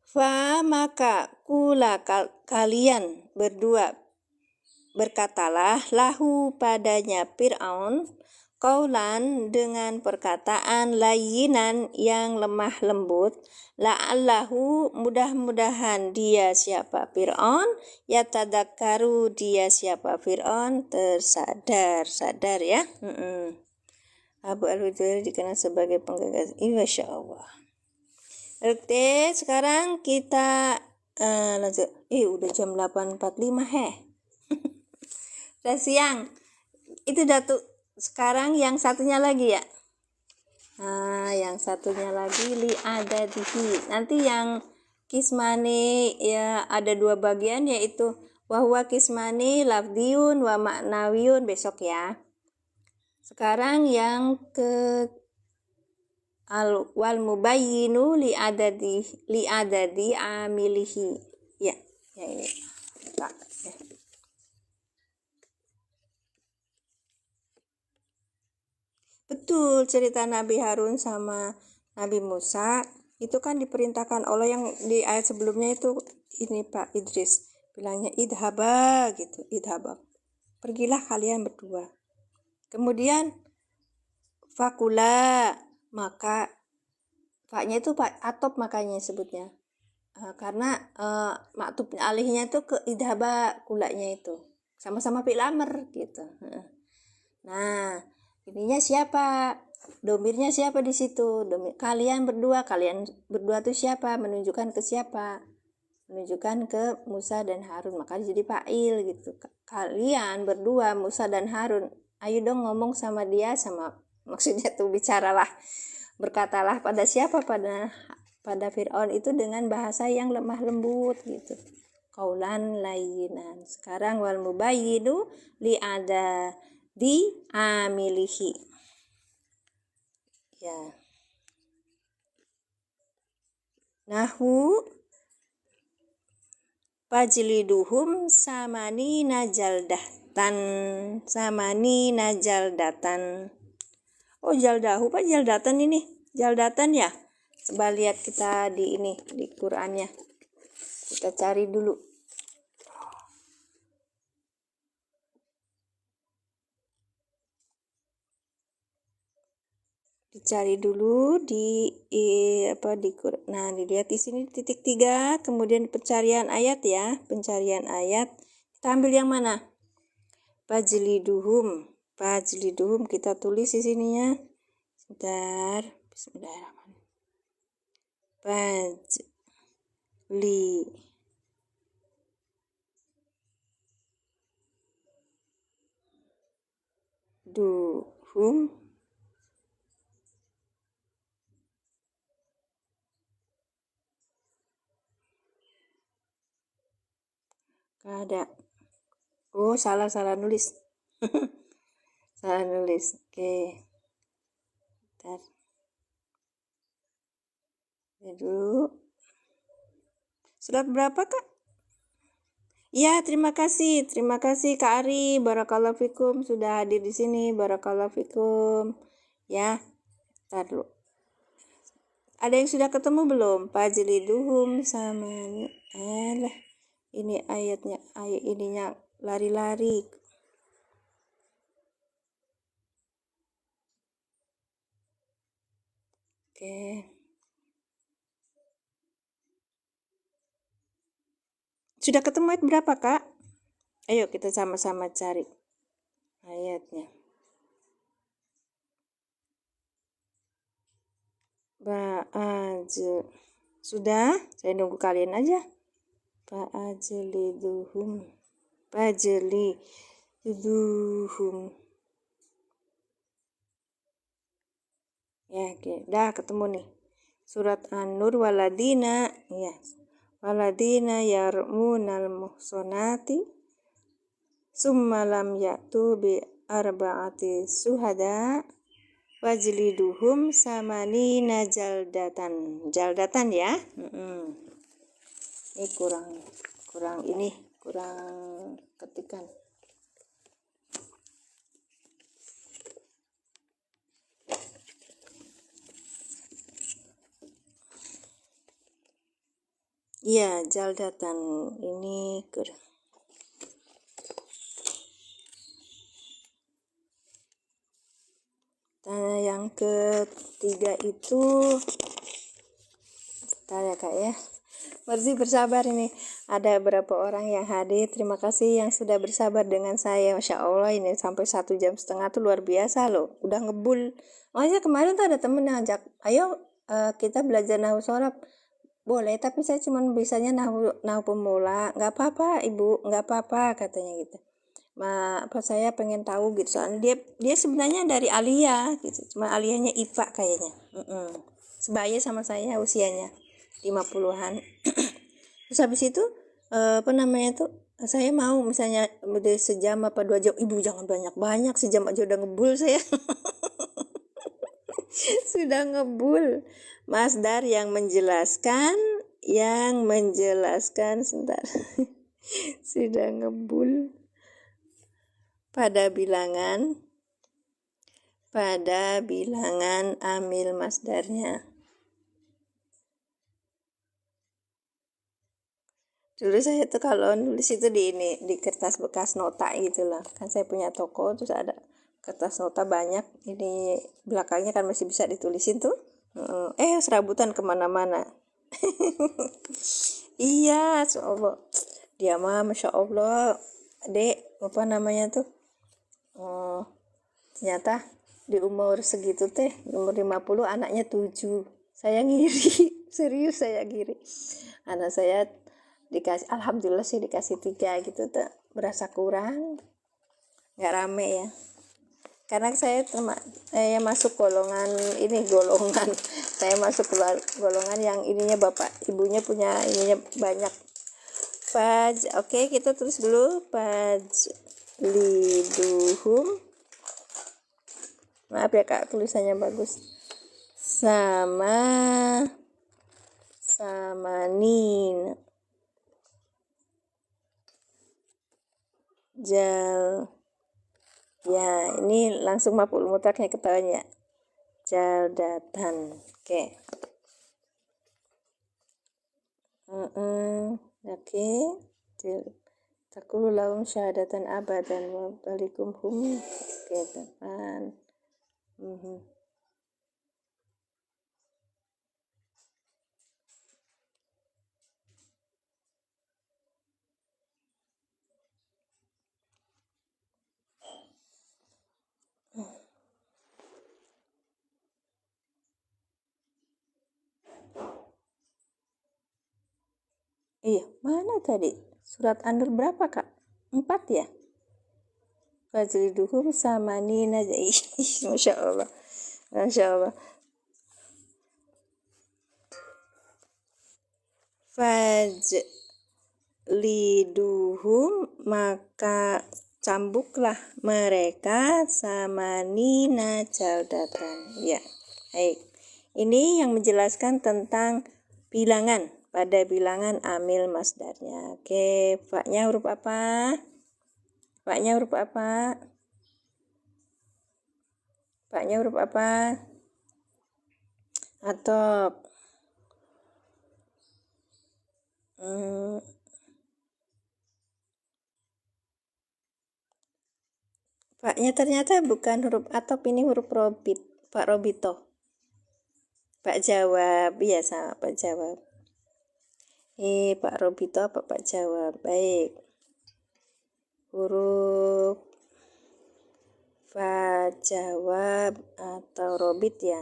Fa maka kula kalian berdua berkatalah lahu padanya Fir'aun qaulan dengan perkataan layyinan yang lemah lembut, la'allahu mudah-mudahan dia siapa Fir'aun, yatadakkaru dia siapa Fir'aun sadar ya. Abu Al-Hudhari dikenal sebagai penggagas. Masya Allah. Oke, sekarang kita lanjut. Udah jam 8.45 Udah siang. Itu Datu. Sekarang yang satunya lagi ya. Nah, yang satunya lagi li adadihi. Nanti yang kismani ya ada 2 bagian, yaitu wahwa kismani lafdiyun wa maknawiyun besok ya. Sekarang yang ke wal mubayyinu li adadi amilihi. Ya, ini. Pak. Ya. Betul, cerita Nabi Harun sama Nabi Musa itu kan diperintahkan Allah yang di ayat sebelumnya itu ini Pak Idris bilangnya idhaba gitu, idhaba. Pergilah kalian berdua. Kemudian fakula, maka faknya itu Pak atop makanya sebutnya. Karena maktub alihnya itu ke idhaba kulanya itu. Sama-sama fi'il amr gitu. Nah, ininya siapa? Domirnya siapa di situ? Kalian berdua tuh siapa? Menunjukkan ke siapa? Menunjukkan ke Musa dan Harun. Maka jadi fa'il gitu. Kalian berdua Musa dan Harun, ayo dong ngomong sama dia, sama maksudnya tuh bicaralah, berkatalah pada siapa? Pada Fir'aun itu dengan bahasa yang lemah lembut gitu. Qaulan layyinan. Sekarang wal mubayyinu li ada di amilihi. Ya. Nahu fajliduhum samani najaldatan. Oh, jaldahu Pak, jaldatan ini. Jaldatan ya. Coba lihat kita di ini di Qur'annya. Kita cari dulu. Dicari dulu di nah dilihat di sini titik 3, kemudian pencarian ayat ya, pencarian ayat kita ambil yang mana? Fajliduhum kita tulis di sininya. Sebentar, bismillahirrahmanirrahim. Fajliduhum ada. Oh, salah nulis. Salah nulis. Oke. Bentar. Ya dulu. Surat berapa, Kak? Ya, terima kasih Kak Ari. Barakallahu fikum sudah hadir di sini. Barakallahu fikum. Ya. Bentar dulu. Ada yang sudah ketemu belum? Fajliduhum sama ini ayat ininya lari-lari. Oke. Sudah ketemu ayat berapa, Kak? Ayo kita sama-sama cari ayatnya. Sudah? Saya nunggu kalian aja. Fajliduhum. Ya, oke. Dah ketemu nih. Surat An-Nur waladina yarmunal muhsonati summa lam ya'tu bi arba'ati suhada wajliduhum samanina jaldatan ya. Ini kurang ketikan. Iya, jaldatan ini Nah, yang ketiga itu tanya Kak ya. Masih bersabar ini. Ada beberapa orang yang hadir. Terima kasih yang sudah bersabar dengan saya. Masya Allah ini sampai 1,5 jam tuh luar biasa loh. Udah ngebul. Makanya kemarin tuh ada temen yang ajak, ayo kita belajar nahu sorab. Boleh, tapi saya cuma bisanya nahu pemula. Nggak apa-apa ibu, nggak apa-apa katanya gitu. Apa saya pengen tahu gitu, soalnya dia sebenarnya dari Alia gitu, cuma Alianya IPA kayaknya. Sebaya sama saya usianya 50-an. Terus habis itu apa namanya tuh, saya mau misalnya udah sejam apa 2 jam, ibu jangan banyak-banyak, sejam aja udah ngebul saya. Sudah ngebul. Mas Dar yang menjelaskan sebentar. Sudah ngebul pada bilangan amil masdarnya. Dulu saya tuh kalau nulis itu di kertas bekas nota gitu lah. Kan saya punya toko terus ada kertas nota banyak. Ini belakangnya kan masih bisa ditulisin tuh. Serabutan kemana-mana. Iya, Masya Allah. Dia mah Masya Allah. Dek, apa namanya tuh? Ternyata di umur segitu teh, umur 50 anaknya 7. Saya ngiri. Serius saya ngiri. Anak saya dikasih, alhamdulillah sih dikasih 3 gitu tuh. Berasa kurang. Nggak rame ya. Karena saya masuk golongan saya masuk golongan yang ininya bapak ibunya punya ininya banyak. Oke, kita tulis dulu liduhum. Maaf ya Kak, tulisannya bagus. Samanin jal. Ya, ini langsung maf'ul mutlaknya ketahuan ya. Jaldatan. Oke. Oke. Takulu lahum syahadatan abadan wa balikum hum. Oke, depan. Iya, mana tadi? Surat An-Nur berapa, Kak? 4 ya? Fajliduhum samanina jai. Masya Allah. Masya Allah. Fajliduhum, maka cambuklah mereka samanina jaldatan. Ya, baik. Ini yang menjelaskan tentang bilangan pada bilangan amil masdarnya. Oke, fa-nya huruf apa? Fa-nya huruf apa? Fa-nya huruf apa? Atau Pak-nya ternyata bukan huruf atop, ini huruf robit. Pak Robito. Pak jawab, iya sama Pak jawab. Pak Robito apa Pak jawab? Baik. Huruf Pak jawab atau robit ya.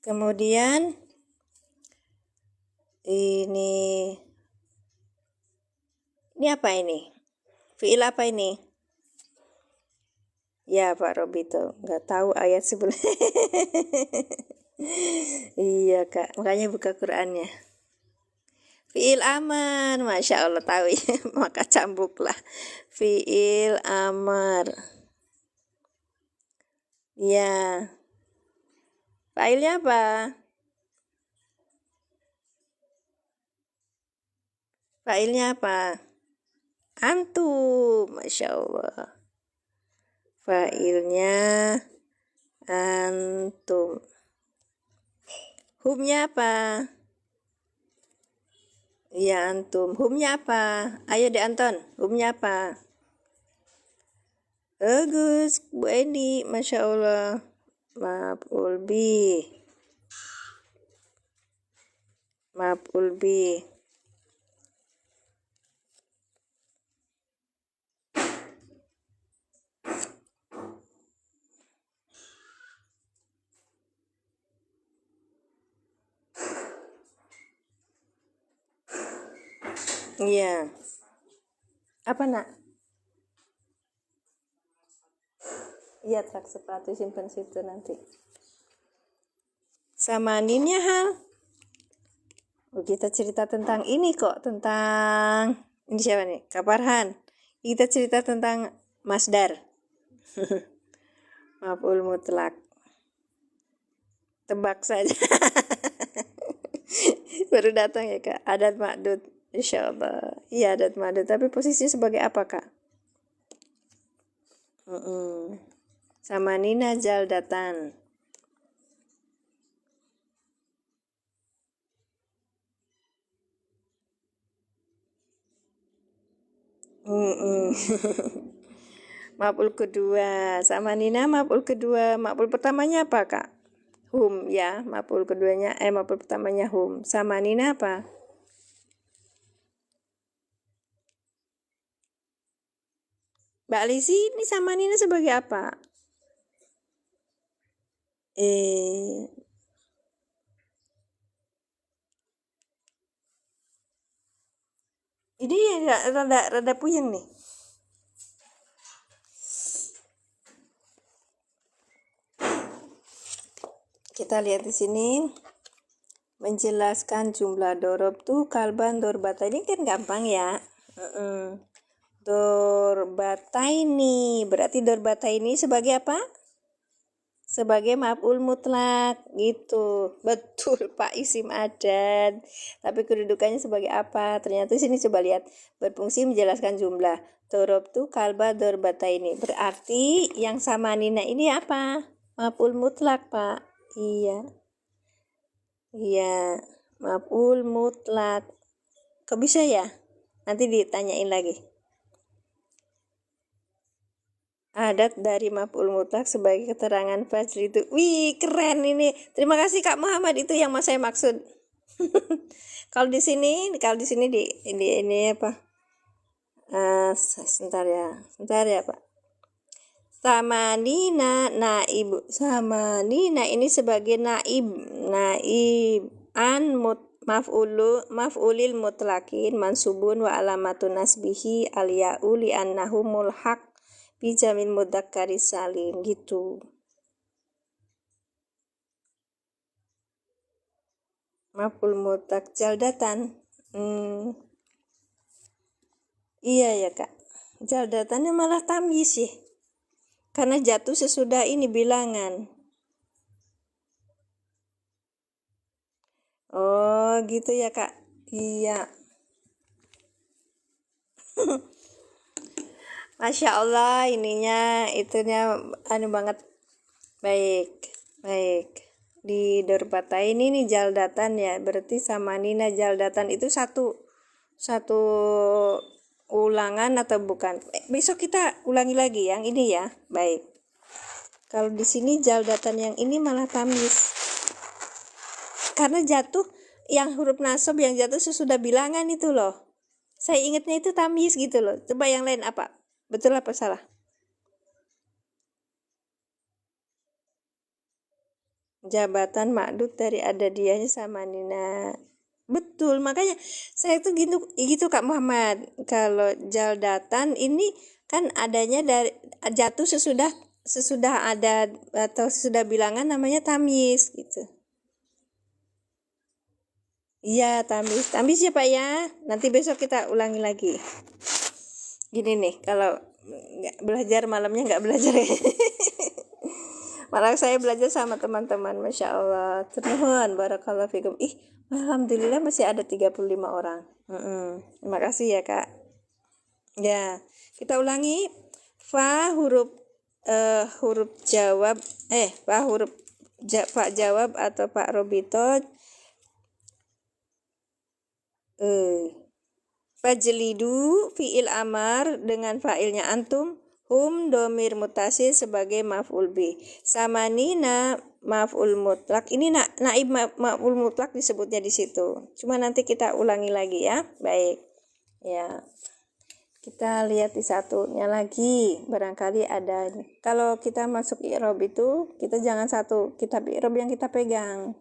Kemudian ini apa ini? Fi'il apa ini? Ya Pak Robito, nggak tahu ayat sebelumnya. Iya Kak, makanya buka Qurannya. Fi'il amar, Masya Allah tahu ya. Maka cambuklah. Fi'il amar. Ya. Fa'ilnya apa? Fa'ilnya apa? Antum, Masya Allah. Fa'ilnya antum. Humnya apa? Iya antum. Humnya apa? Ayo deh Anton. Humnya apa? Bagus, Bu Eni, Masya Allah. Maf'ul bih. Maf'ul bih. Iya. Apa nak? Iya, truk sepatu simpan situ nanti. Sama Ninnya Hal. Oh, kita cerita tentang ini kok, tentang ini siapa nih? Kak Farhan. Kita cerita tentang masdar. Maf'ul mutlak. Tebak saja. Baru datang ya Kak. Adat ma'dud. Insya Allah. Iya adat ma'dud. Tapi posisi sebagai apa Kak? Sama Nina jaldatan. Maf'ul kedua. Sama Nina maf'ul kedua. Maf'ul pertamanya apa Kak? Hum ya. Maf'ul keduanya maf'ul pertamanya hum. Sama Nina apa? Mbak Lisi ini sama Nina sebagai apa? Ini rada puyeng nih. Kita lihat di sini menjelaskan jumlah dorob tuh kalban dorbata ini kan gampang ya. Dorbata ini berarti dorbata ini sebagai apa? Sebagai maf'ul mutlak gitu. Betul Pak, isim adat. Tapi kedudukannya sebagai apa? Ternyata sini coba lihat, berfungsi menjelaskan jumlah. Dorob tuh kalba dorbata ini. Berarti yang sama Nina ini apa? Maf'ul mutlak Pak. Iya. Iya, maf'ul mutlak. Kok bisa ya? Nanti ditanyain lagi. Adat dari maf'ul mutlak sebagai keterangan fajr itu. Wih, keren ini. Terima kasih Kak Muhammad, itu yang saya maksud. Kalau di sini di ini apa? Sebentar ya Pak. Sama Nina naib. Sama Nina ini sebagai naib an maf'ulil mutlakin mansubun wa alamatun nasbihi al-ya'u li annahu mulhaq bi jamil mudzakkari salim gitu. Maf'ul mutlak jaldatan. Iya ya Kak. Jaldatannya malah tamyiz sih. Karena jatuh sesudah ini bilangan. Oh, gitu ya Kak. Iya. Masya Allah, ininya itunya anu banget. Baik. Di dorbata ini nih jaldatan ya. Berarti sama Nina jaldatan itu satu ulangan atau bukan? Besok kita ulangi lagi yang ini ya. Baik. Kalau di sini jaldatan yang ini malah tamyiz. Karena jatuh yang huruf nasab yang jatuh sesudah bilangan itu loh. Saya ingatnya itu tamyiz gitu loh. Coba yang lain apa? Betul apa salah? Jabatan ma'dud dari adadiyahnya sama Nina. Betul, makanya saya tuh gitu Kak Muhammad. Kalau jaldatan ini kan adanya dari jatuh sesudah ada atau sesudah bilangan namanya tamyiz gitu. Iya, tamyiz ya Pak ya. Nanti besok kita ulangi lagi. Gini nih, kalau nggak belajar malamnya nggak belajar ya. Malah saya belajar sama teman-teman, Masya Allah. Ternuhun, barakallahu fikum. Alhamdulillah masih ada 35 orang. Terima kasih ya Kak. Ya, kita ulangi. Fa huruf jawab, fa huruf Pak jawab atau Pak Robito Fajlidu fi'il amar dengan fa'ilnya antum, hum domir mutasil sebagai maf'ul bi. Samanina maf'ul mutlak. Ini naib maf'ul mutlak disebutnya di situ. Cuma nanti kita ulangi lagi ya. Baik. Ya. Kita lihat di satunya lagi. Barangkali ada. Kalau kita masuk i'rab itu, kita jangan satu kitab i'rab yang kita pegang.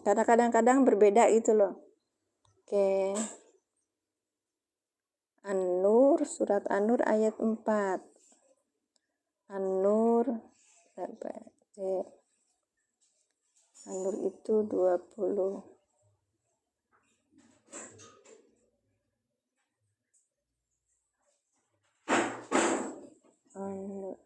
Karena kadang-kadang berbeda itu loh. Oke. An-Nur, surat An-Nur ayat 4. An-Nur An-Nur itu 20. An-Nur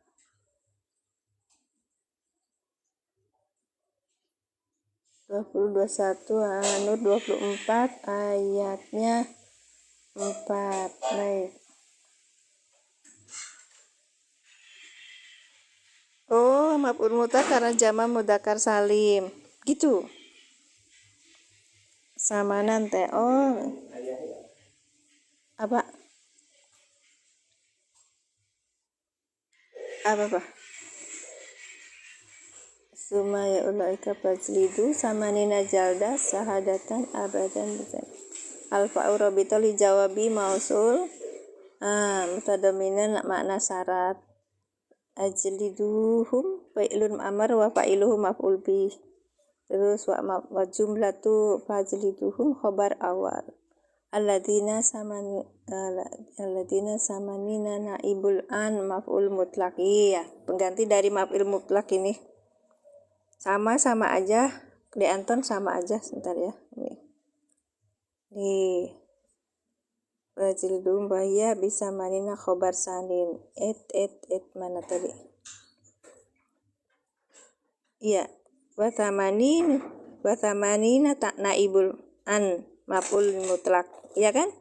21, An-Nur 24 ayatnya 4. Baik. Oh, maf'ul mutlak karena jama mudzakkar salim. Gitu. Sama nanti. Oh. Apa? Apa? Sumaya ulaika fajlidu samanina jalda sahadatan abadan bisa. Alfa urabita li jawabi mausul. Mutadaminan makna syarat. Ajliduhum fa'ilun amar wa fa'iluhu maf'ul bih. Terus wa jumlatu fajliduhum khabar awal. Alladzina samanina naibul an maf'ul mutlak. Iya, pengganti dari maf'ul mutlak ini. Sama aja. Di Anton sama aja. Sebentar ya. Nih. Fajlidum bahya bisa manina khobar sanin. Mana tadi? Iya. Wathamanina tak naibul an maf'ul mutlak. Iya kan?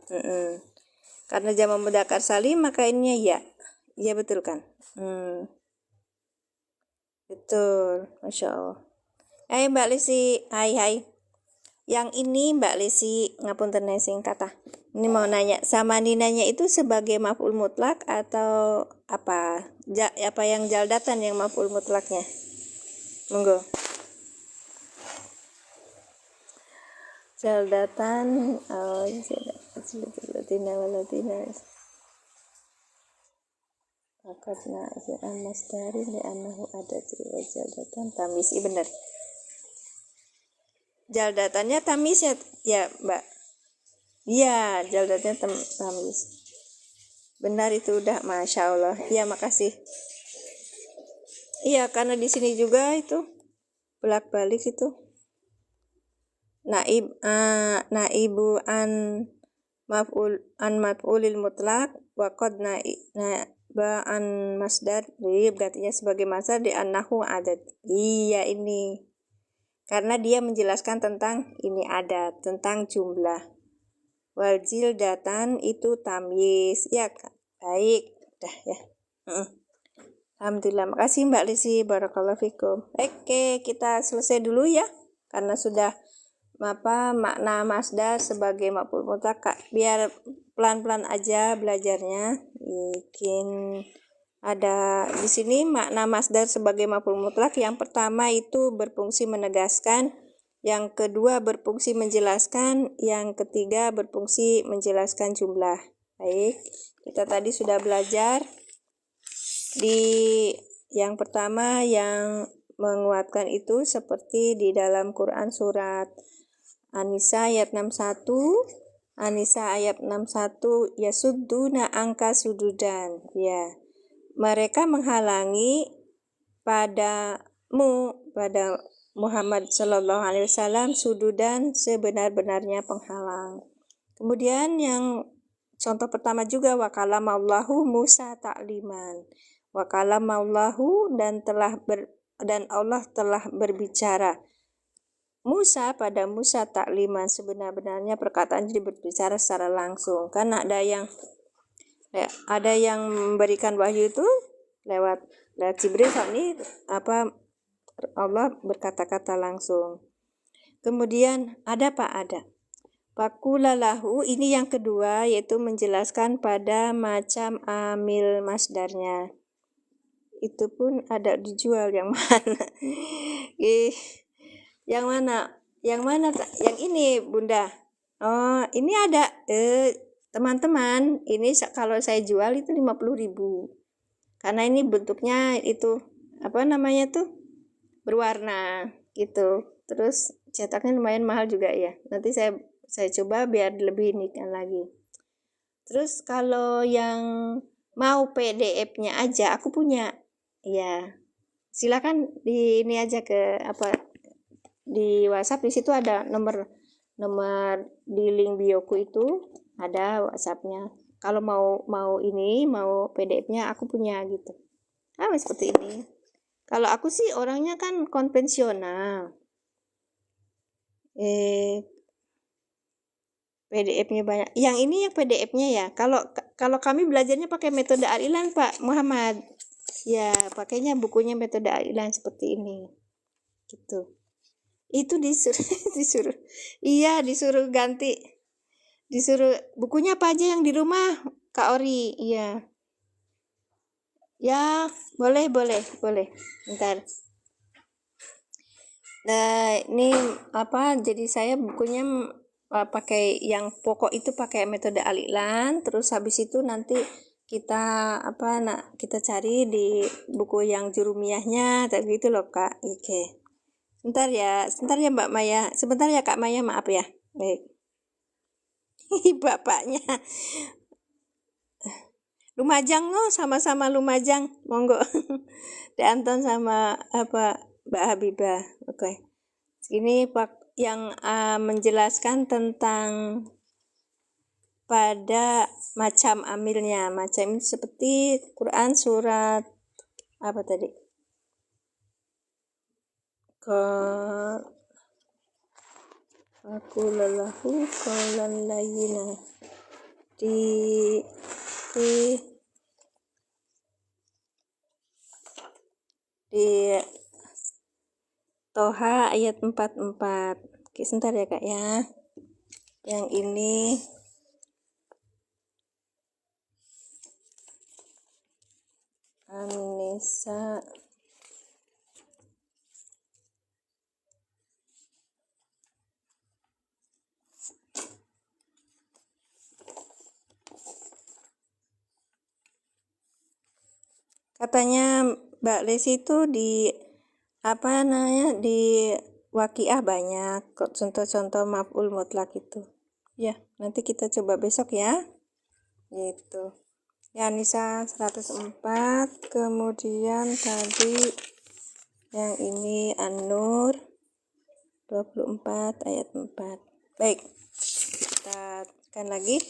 Karena jama mudzakkar salim maka ininya ya. Iya betul kan? Betul, Masya Allah. Mbak Lisi, hai. Yang ini Mbak Lisi ngapunten sing kata. Ini mau nanya, sama ninanya itu sebagai maf'ul mutlak atau apa? Apa yang jaldatan yang maf'ul mutlaknya? Monggo. Jaldatan walatina akadna fi'an masdari li'annahu adati wa jaldatan tamis. Benar. Jaldatannya tamis ya Mbak. Iya, jaldatannya tamis. Benar itu udah, Masya Allah. Iya, makasih. Iya, karena di sini juga itu bolak-balik itu. Naibu an maf'ulil mutlak wa qad naiba an masdar. Jadi berarti sebagai masdar di annahu adat. Iya ini. Karena dia menjelaskan tentang ini adat, tentang jumlah. Wal jildatan itu tamyiz. Ya, baik. Udah ya. Alhamdulillah. Makasih Mbak Lisi. Barakallahu fikum. Oke, kita selesai dulu ya. Karena sudah makna masdar sebagai maf'ul mutlak, biar pelan-pelan aja belajarnya. Mungkin ada di sini makna masdar sebagai maf'ul mutlak. Yang pertama itu berfungsi menegaskan, yang kedua berfungsi menjelaskan, yang ketiga berfungsi menjelaskan jumlah. Baik, kita tadi sudah belajar di yang pertama yang menguatkan itu seperti di dalam Quran surat An-Nisa ayat 61. An-Nisa ayat 61, yasudduna angka sududan. Ya. Mereka menghalangi pada Muhammad sallallahu alaihi wasallam sududan sebenar-benarnya penghalang. Kemudian yang contoh pertama juga wakalamaulahu Musa ta'liman. Wakalamaulahu dan Allah telah berbicara Musa pada Musa takliman, sebenar-benarnya perkataan, jadi berbicara secara langsung. Karena ada yang memberikan wahyu itu lewat Jibril, ini Allah berkata-kata langsung. Kemudian ada Faqula lahu ini yang kedua, yaitu menjelaskan pada macam amil masdarnya. Itu pun ada dijual yang mana? Yang mana? Yang mana? Yang ini, Bunda. Oh, ini ada. Teman-teman, ini kalau saya jual itu 50.000. Karena ini bentuknya itu apa namanya tuh? Berwarna gitu. Terus cetaknya lumayan mahal juga ya. Nanti saya coba biar lebih nikah lagi. Terus kalau yang mau PDF-nya aja aku punya. Ya. Silakan di ini aja ke apa di WhatsApp, di situ ada nomor di link bioku itu ada WhatsApp-nya. Kalau mau PDF-nya aku punya gitu. Seperti ini. Kalau aku sih orangnya kan konvensional. PDF-nya banyak. Yang ini yang PDF-nya ya. Kalau kami belajarnya pakai metode Al-Ilan, Pak Muhammad. Ya, pakainya bukunya metode Al-Ilan seperti ini. Gitu. Itu disuruh. Iya, disuruh ganti. Disuruh bukunya apa aja yang di rumah, Kak Ori. Iya. Ya, boleh. Bentar. Nah, ini apa? Jadi saya bukunya pakai yang pokok itu pakai metode Al-Ilan, terus habis itu nanti kita kita cari di buku yang jurumiyahnya kayak gitu loh, Kak. Oke. Sebentar ya Mbak Maya. Sebentar ya Kak Maya, maaf ya. Baik. Bapaknya Lumajang loh, sama-sama Lumajang. Monggo. De Anton sama Mbak Habibah. Oke. Ini Pak yang menjelaskan tentang pada macam amilnya. Macam seperti Quran surat apa tadi? Aku lelahu kaulan layyina di Toha ayat 44. Oke, sebentar ya Kak ya. Yang ini An-Nisa katanya Mbak Lesi itu di Waqiah banyak kok contoh-contoh maf'ul mutlak itu. Ya, nanti kita coba besok ya. Gitu. Ya, Nisa 104, kemudian tadi yang ini An-Nur 24 ayat 4. Baik. Kita tekan lagi.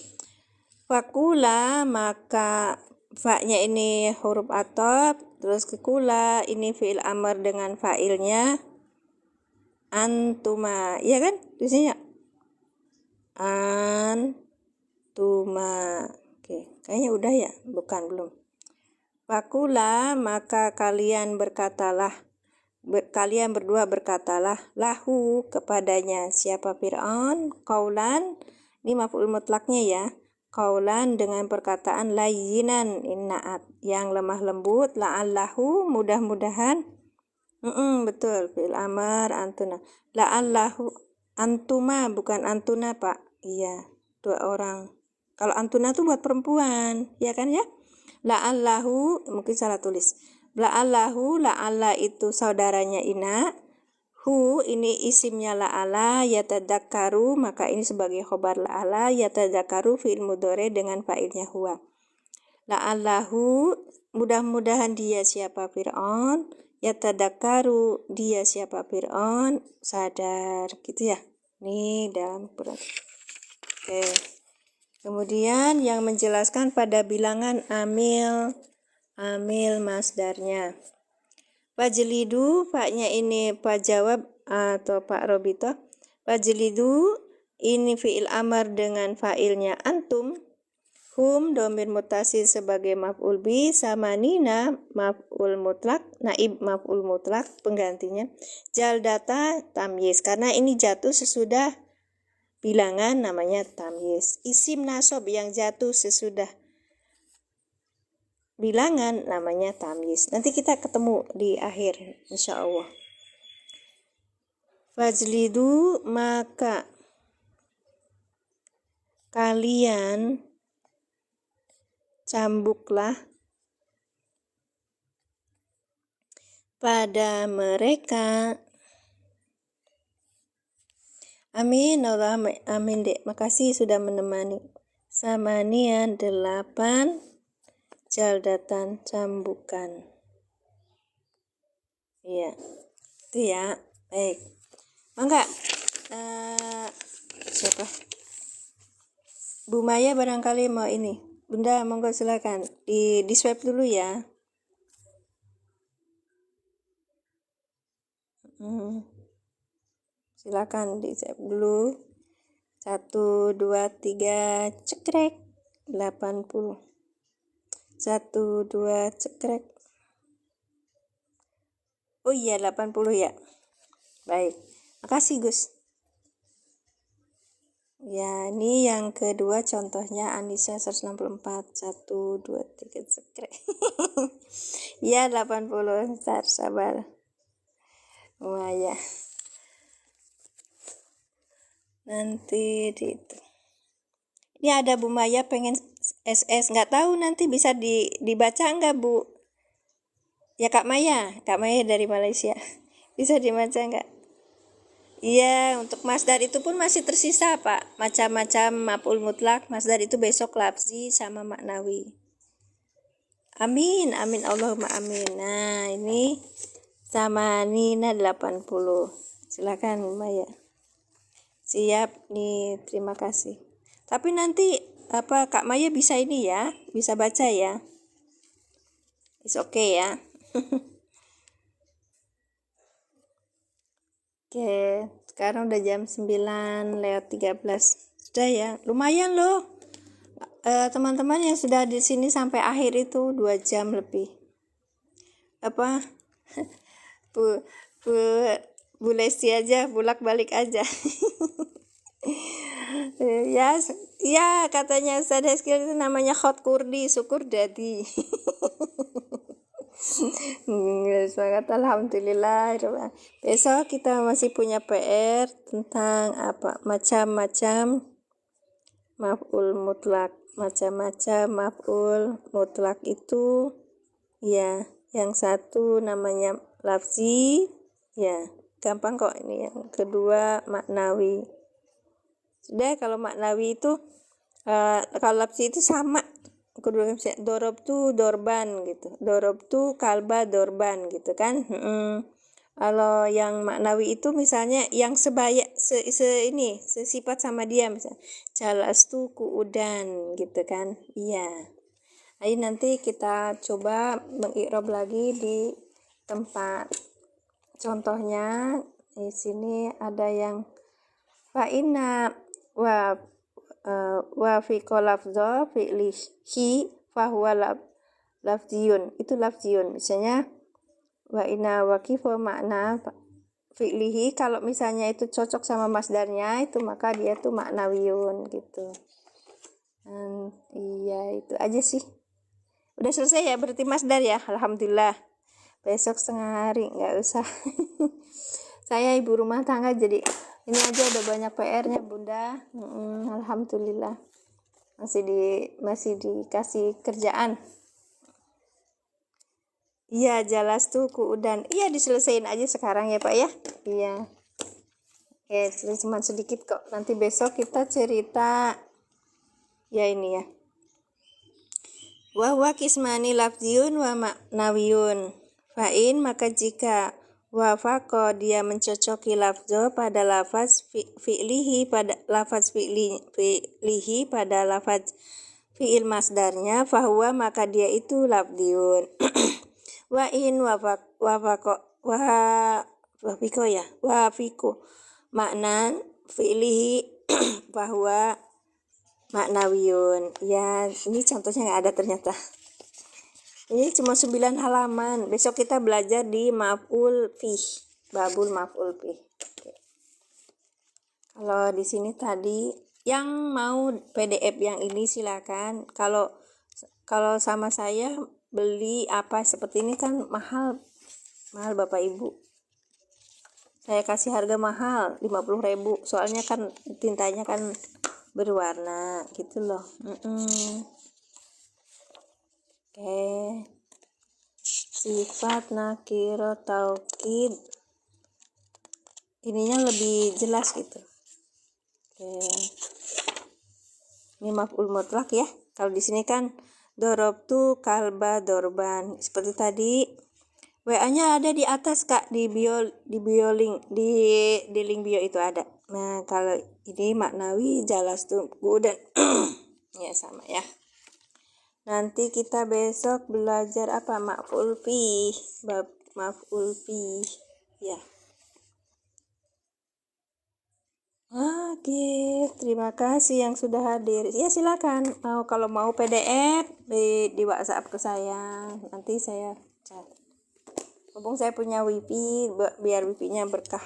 Fakula, maka fa-nya ini huruf atop, terus kekula ini fi'il amr dengan fa'ilnya antuma, iya kan? Di sini ya. Antuma. Oke, kayaknya udah ya? Bukan, belum. Fakula, maka kalian berkatalah. Kalian berdua berkatalah lahu kepadanya. Siapa Fir'aun? Qaulan, ini maf'ul mutlaknya ya. Qaulan dengan perkataan layyinan innaat, yang lemah lembut. La'allahu, mudah-mudahan. Betul, fi'il amar antuna. La'allahu, antuma bukan antuna Pak. Iya, 2 orang. Kalau antuna tuh buat perempuan, ya kan ya? La'allahu, mungkin salah tulis. La'allahu, la'alla itu saudaranya ina. Hu ini isimnya la'ala, yatadzakkaru, maka ini sebagai khobar la'ala, yatadzakkaru fi'il mudhari dengan fa'ilnya huwa. La'allahu, mudah-mudahan dia siapa Fir'aun, yatadzakkaru, dia siapa Fir'aun, sadar, gitu ya. Ini dalam Quran. Oke. Kemudian yang menjelaskan pada bilangan amil masdarnya. Fajlidu, faknya ini Pak jawab atau Pak Robito. Fajlidu ini fi'il amar dengan fa'ilnya antum. Hum domir mutasil sebagai maf'ul bi, sama nina maf'ul mutlak, naib maf'ul mutlak penggantinya. Jaldata tamyiz, karena ini jatuh sesudah bilangan namanya tamyiz. Isim nasab yang jatuh sesudah bilangan namanya tamyiz. Nanti kita ketemu di akhir insya Allah. Fajlidu, maka kalian cambuklah pada mereka. Amin, Allah, amin dek. Makasih sudah menemani. Samanian 8 jaldatan cambukan. Iya, itu ya. Baik. Mangga. Siapa? Bu Maya barangkali mau ini. Bunda, monggo silakan. Di swipe dulu ya. Silakan di swipe dulu. 1, 2, 3, cekrek. 80. 1, 2, cekrek. Oh iya, 80 ya. Baik. Makasih, Gus. Ya, ini yang kedua contohnya Anissa 164. 1, 2, 3, cekrek. Ya, 80. Sabar. Maya. Nanti itu. Ini ada Bu Maya pengen SS, nggak tahu nanti bisa dibaca nggak Bu? Ya Kak Maya dari Malaysia. Bisa dibaca nggak? Iya, untuk masdar itu pun masih tersisa Pak. Macam-macam maf'ul mutlak, masdar itu besok lafzi sama maknawi. Amin, amin Allahumma amin. Nah, ini sama Nina 80. Silakan Bu Maya. Siap nih, terima kasih. Tapi nanti Kak Maya bisa ini ya, bisa baca ya. It's okay ya. Oke, sekarang udah jam 9:13. Sudah ya, lumayan loh. Teman-teman yang sudah di sini sampai akhir itu 2 jam lebih. Bu Lesti aja bolak-balik aja. ya katanya Ustaz Heskil itu namanya hot kurdi, syukur dadi. Semangat alhamdulillah. Besok kita masih punya PR tentang macam-macam maf'ul mutlak. Macam-macam maf'ul mutlak itu ya, yang satu namanya lafzi ya, gampang kok ini. Yang kedua maknawi. Sudah, kalau maknawi itu kalau lafzi itu sama. Kedua dorob tuh dorban gitu, dorob tuh kalba dorban gitu kan. Kalau yang maknawi itu misalnya yang sesifat sama dia, misalnya jalas tuh kuudan gitu kan. Iya. Jadi nanti kita coba mengi'rab lagi di tempat contohnya. Di sini ada yang fa'inna wa fi lafdha fi'lihi fahuwa lafziyun. Itu lafziyun. Misalnya wa inna waqifu makna fi'lihi, kalau misalnya itu cocok sama masdarnya itu maka dia tuh maknawiyun gitu. Iya, itu aja sih. Udah selesai ya berarti masdar ya. Alhamdulillah. Besok setengah hari nggak usah. Saya ibu rumah tangga jadi ini aja udah banyak PR-nya Bunda. Alhamdulillah. Masih dikasih kerjaan. Iya, jelas tuh kuudan. Iya, diselesain aja sekarang ya Pak ya. Iya. Oke, cuma sedikit kok. Nanti besok kita cerita ya ini ya. Wa kismani lafziyun wa maknawiyun. Fa'in, maka jika wafaqa dia mencocoki lafzo pada lafaz fi'lihi pada lafaz fi'lihi pada lafaz fi'il masdarnya, fahuwa maka dia itu lafziyun. Wa in wafiqo maknan fi'lihi bahwa maknawiyun. Ya, ini contohnya nggak ada ternyata. Ini cuma 9 halaman. Besok kita belajar di maf'ul fih, babul maf'ul fih. Kalau di sini tadi yang mau PDF yang ini silakan. Kalau sama saya beli apa seperti ini kan mahal Bapak Ibu. Saya kasih harga mahal 50.000, soalnya kan tintanya kan berwarna gitu loh. Oke. Sifat nakiro taukid ininya lebih jelas gitu. Oke. Ini maf'ul mutlak ya. Kalau di sini kan dorobtu kalba dorban seperti tadi. WA-nya ada di atas Kak, di link di link bio itu ada. Nah, kalau ini maknawi jelas tuh dan ya sama ya. Nanti kita besok belajar apa? Maf'ul fi, bab maf'ul fi. Ya. Oke, terima kasih yang sudah hadir. Ya silakan. Kalau mau PDF di WhatsApp ke saya. Nanti saya chat. Mumpung saya punya wifi, biar wifi-nya berkah.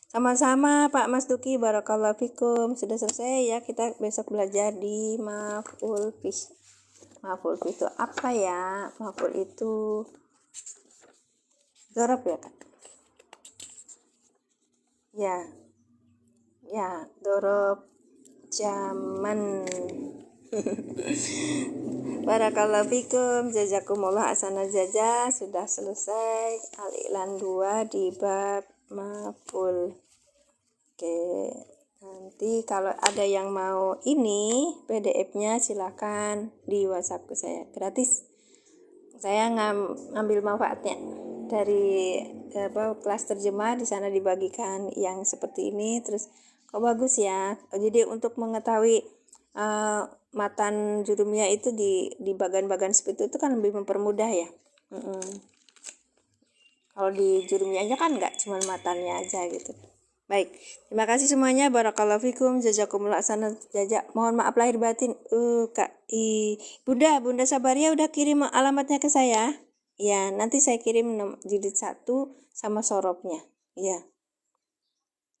Sama-sama Pak Mas Duki, barakallahu fikum. Sudah selesai ya, kita besok belajar di maf'ul fi. Maf'ul fi itu apa ya? Maf'ul itu dzaraf ya Kak? Ya, dzaraf zaman. Barakallahu fikum, jazakumullah asana jaza. Sudah selesai al-i'lan 2 di bab maf'ul. Oke, nanti kalau ada yang mau ini PDF-nya silakan di WhatsApp ke saya, gratis. Saya ngambil manfaatnya dari kelas terjemah, di sana dibagikan yang seperti ini. Terus kok bagus ya. Jadi untuk mengetahui matan jurumiyah itu di bagan-bagan seperti itu kan lebih mempermudah ya. Kalau di jurumiyahnya kan nggak cuma matannya aja gitu. Baik, terima kasih semuanya. Barakallahu fikum, jazakumullah ahsanal jazaa. Mohon maaf lahir batin. Bunda Sabaria udah kirim alamatnya ke saya. Ya, nanti saya kirim jilid 1 sama sorobnya. Ya.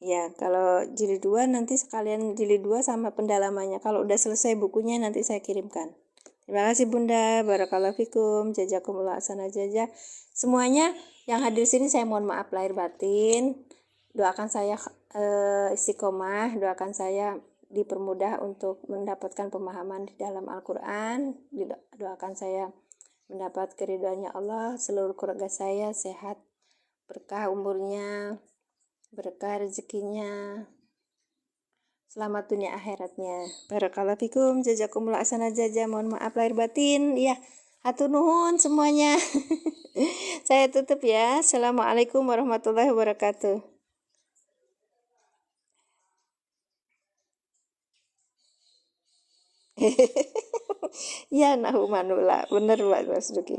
Ya, kalau jilid 2 nanti sekalian jilid 2 sama pendalamannya. Kalau udah selesai bukunya nanti saya kirimkan. Terima kasih Bunda, barakallahu fikum, jazakumullah ahsanal jazaa. Semuanya yang hadir sini saya mohon maaf lahir batin. Doakan saya istiqomah, doakan saya dipermudah untuk mendapatkan pemahaman di dalam Al-Quran. Doakan saya mendapat keridhaannya Allah, seluruh keluarga saya sehat, berkah umurnya, berkah rezekinya, selamat dunia akhiratnya. Barakallahu fikum, jazakumullah ahsanal jazaa. Mohon maaf lahir batin. Ya, hatur nuhun semuanya. Saya tutup ya. Assalamualaikum warahmatullahi wabarakatuh. Ya, nahu manula. Bener Pak Mas Duki.